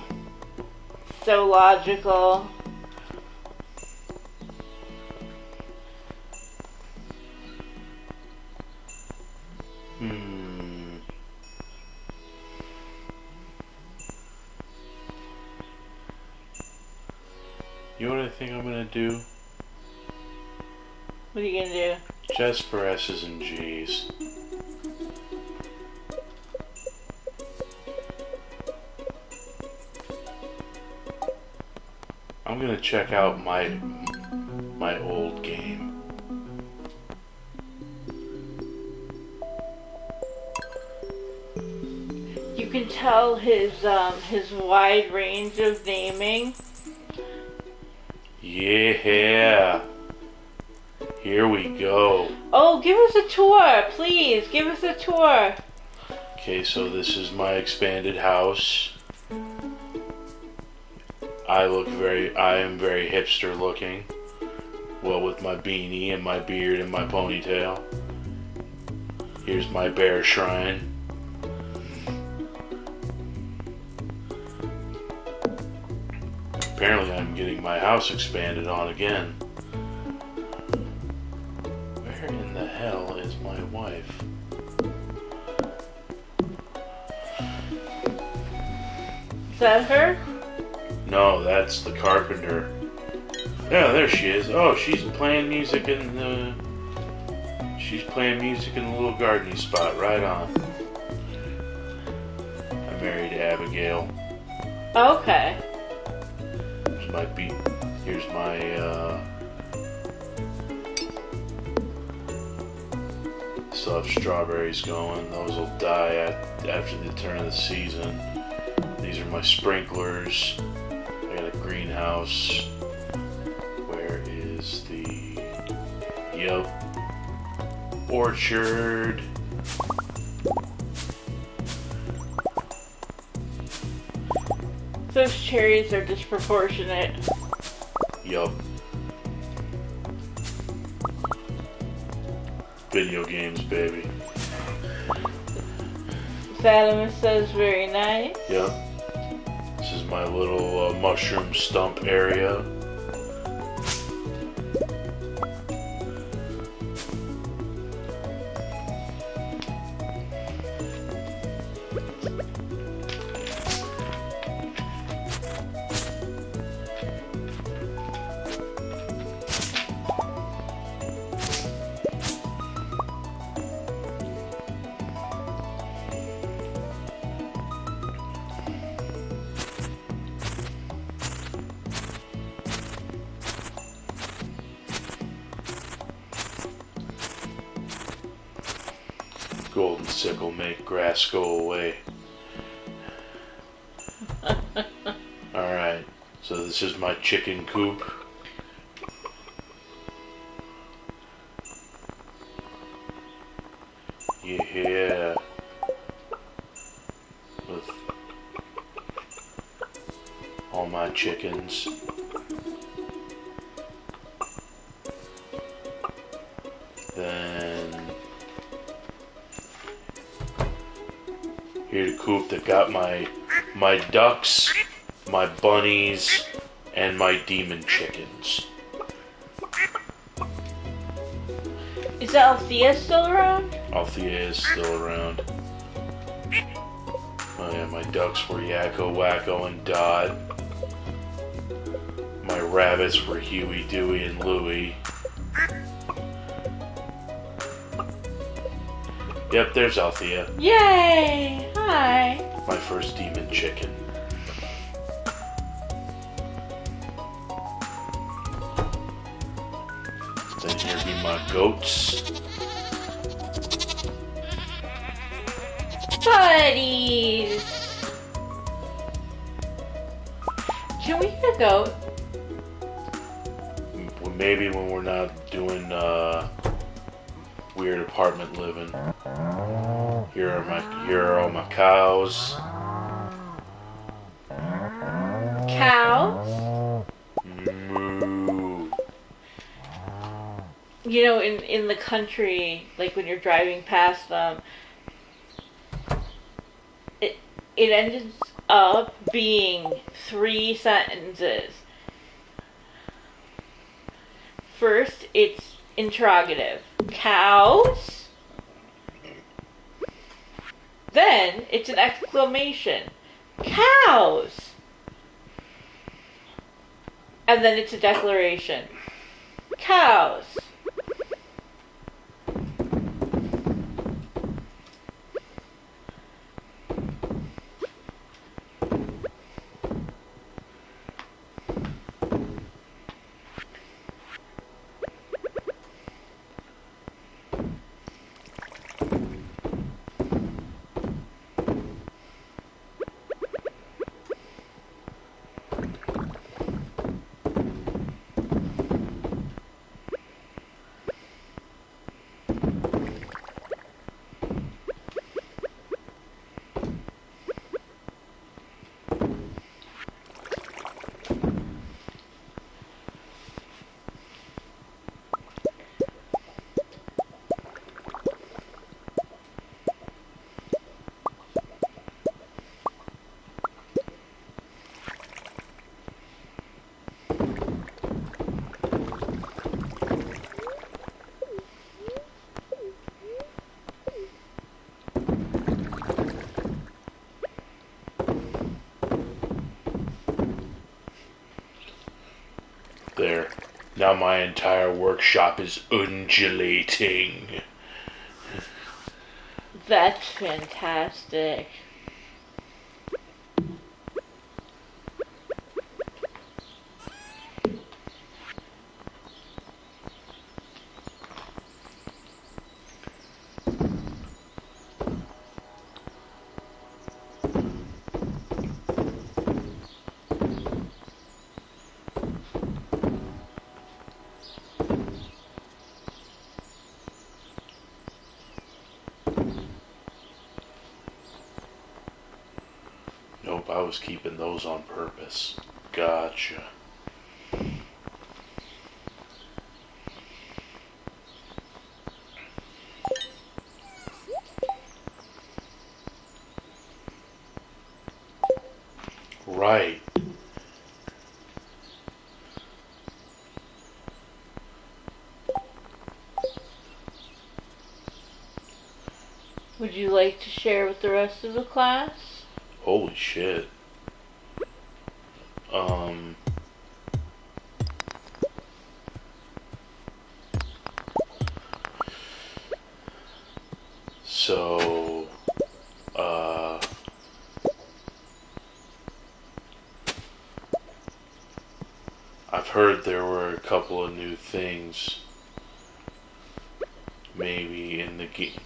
logical. You know what I think I'm gonna do? What are you gonna do? Just for S's and G's. I'm gonna check out my old game. You can tell his wide range of naming. Yeah. Here we go. Oh, give us a tour, please. Give us a tour. Okay, so this is my expanded house. I am very hipster looking. Well, with my beanie and my beard and my ponytail. Here's my bear shrine. Apparently I'm getting my house expanded on again. Where in the hell is my wife? Is that her? No, that's the carpenter. Yeah, there she is. Oh, she's playing music in the little gardening spot. Right on. I'm married to Abigail. Okay. Here's my still have strawberries going. Those will die after the turn of the season. These are my sprinklers. I got a greenhouse. Where is the orchard? Those cherries are disproportionate. Yup. Video games, baby. Fatima says very nice. Yep. This is my little mushroom stump area. Golden sickle make grass go away. Alright, so this is my chicken coop. Yeah. With all my chickens. Then here's the coop that got my ducks, my bunnies, and my demon chickens. Is Althea still around? Althea is still around. Oh yeah, my ducks were Yakko, Wacko, and Dot. My rabbits were Huey, Dewey, and Louie. Yep, there's Althea. Yay! Hi. My first demon chicken. Then here be my goats. Buddies! Can we get a goat? Maybe when we're not doing weird apartment living. Here are all my cows. Cows? Moo. You know, in the country, like when you're driving past them, it ends up being 3 sentences. First, it's interrogative. Cows? Then, it's an exclamation. Cows! And then it's a declaration. Cows. Now my entire workshop is undulating. That's fantastic. Nope, I was keeping those on purpose. Gotcha. Right. Would you like to share with the rest of the class? Holy shit. So, I've heard there were a couple of new things maybe in the game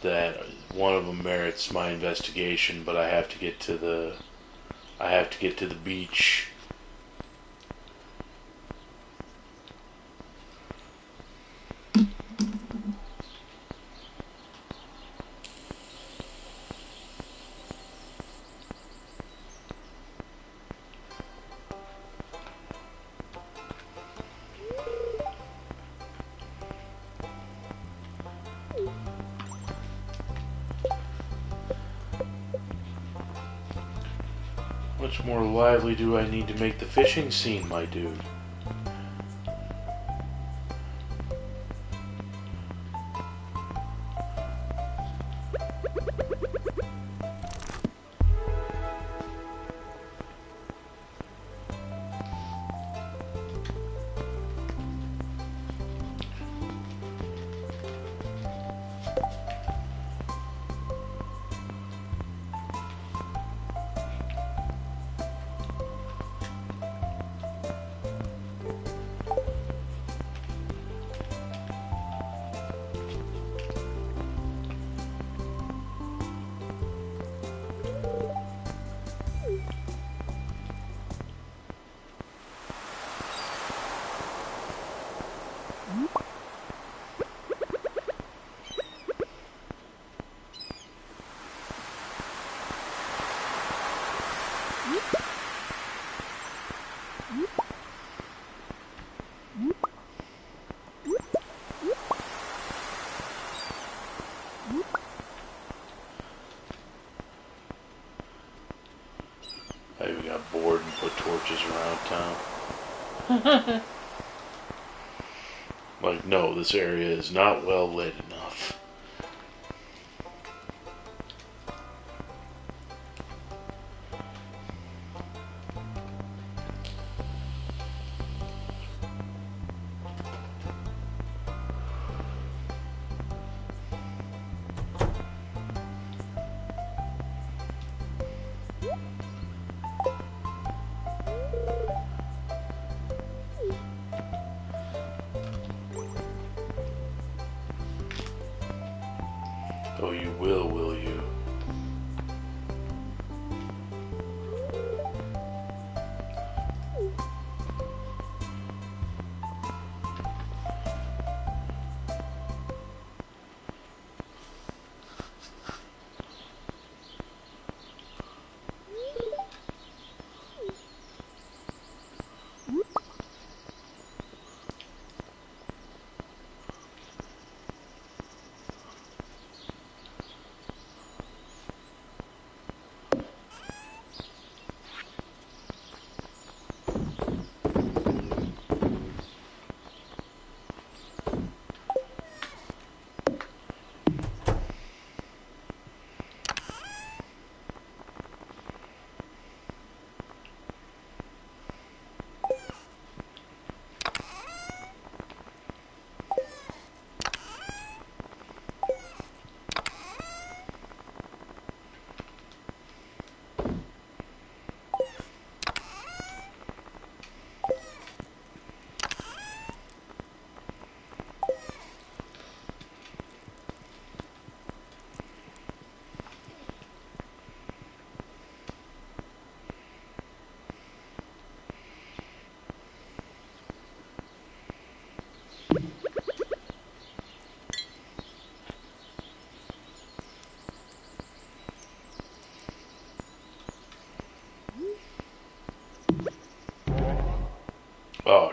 that one of them merits my investigation, but I have to get to the beach. Much more lively do I need to make the fishing scene, my dude? I even got bored and put torches around town. Like, no, this area is not well lit enough.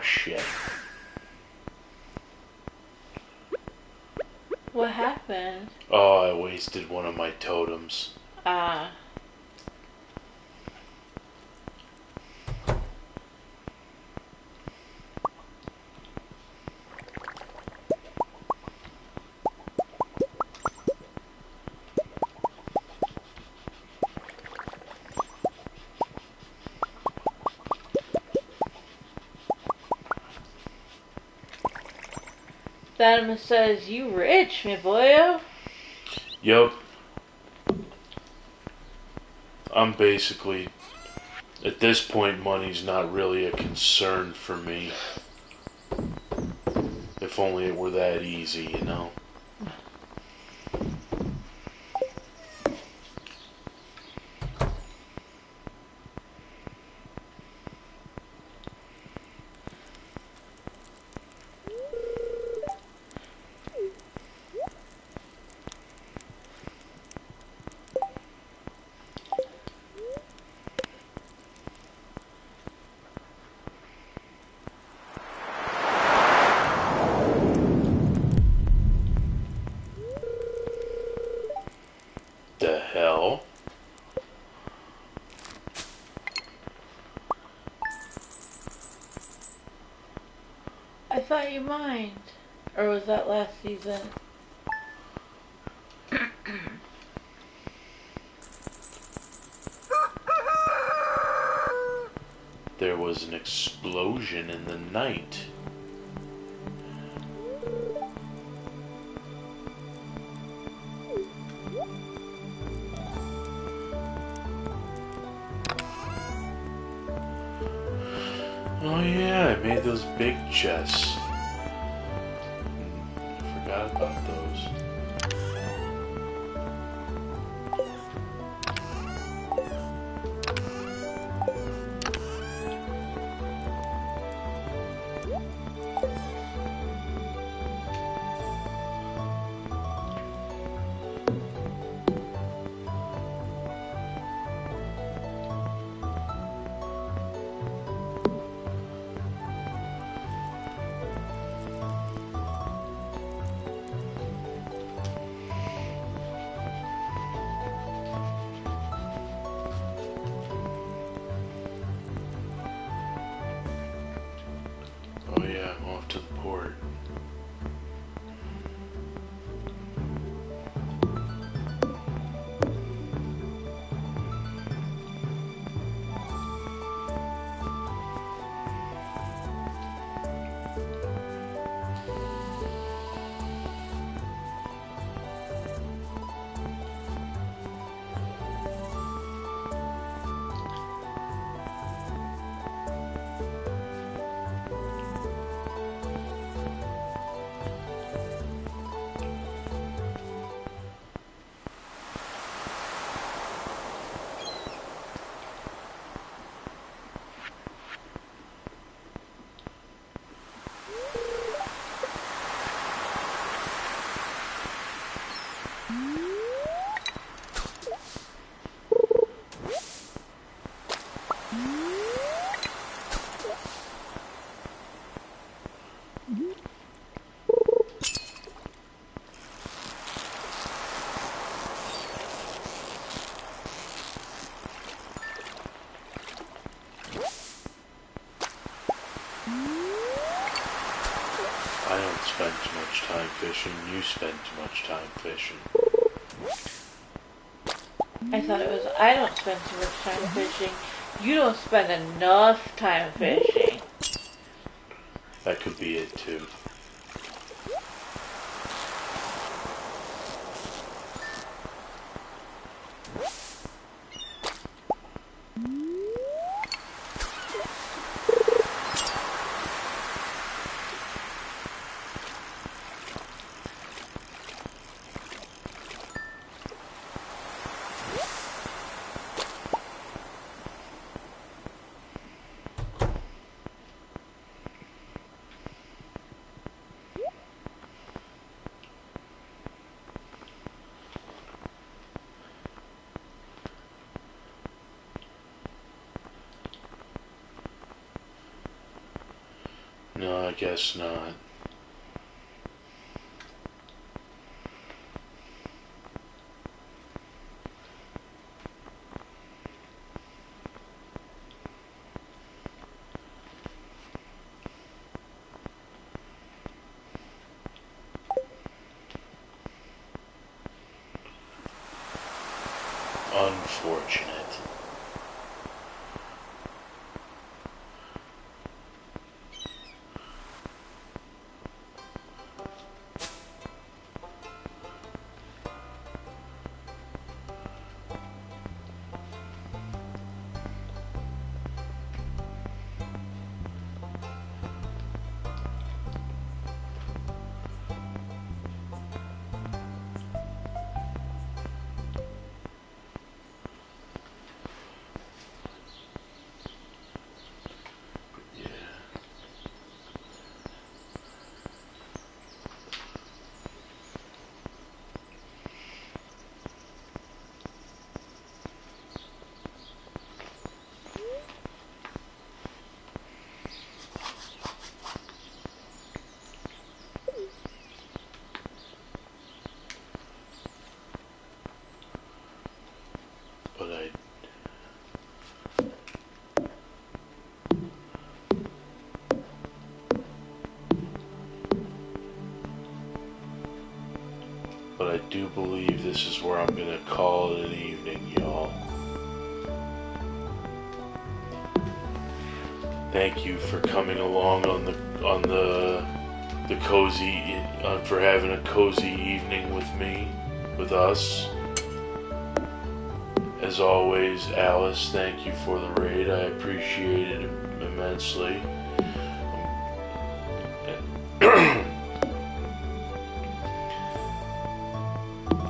shit. What happened? Oh, I wasted one of my totems. Ah. Thelma says, "You rich, me boyo." Yup. I'm basically, at this point, money's not really a concern for me. If only it were that easy, you know? The hell? I thought you mined. Or was that last season? There was an explosion in the night. Oh yeah, I made those big chests. Forgot about those. Oh yeah, I'm off to the port. I don't spend too much time fishing. You spend too much time fishing. I thought it was, I don't spend too much time fishing. You don't spend enough time fishing. That could be it too. guess not. Unfortunate. But I do believe this is where I'm gonna call it an evening, y'all. Thank you for coming along on the cozy for having a cozy evening with me, with us. As always, Alice, thank you for the raid. I appreciate it immensely.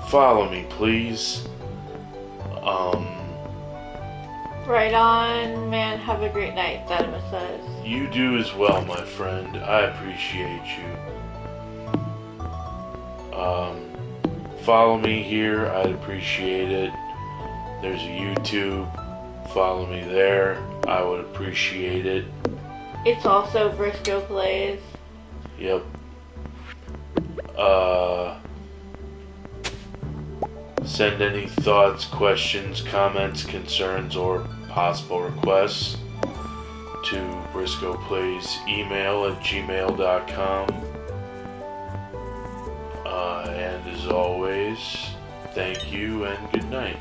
Follow me, please. Right on, man. Have a great night, Fatima says. You do as well, my friend. I appreciate you. Follow me here. I'd appreciate it. There's a YouTube. Follow me there. I would appreciate it. It's also Briscoe Plays. Yep. Send any thoughts, questions, comments, concerns, or possible requests to Briscoe Plays email at gmail.com. And as always, thank you and good night.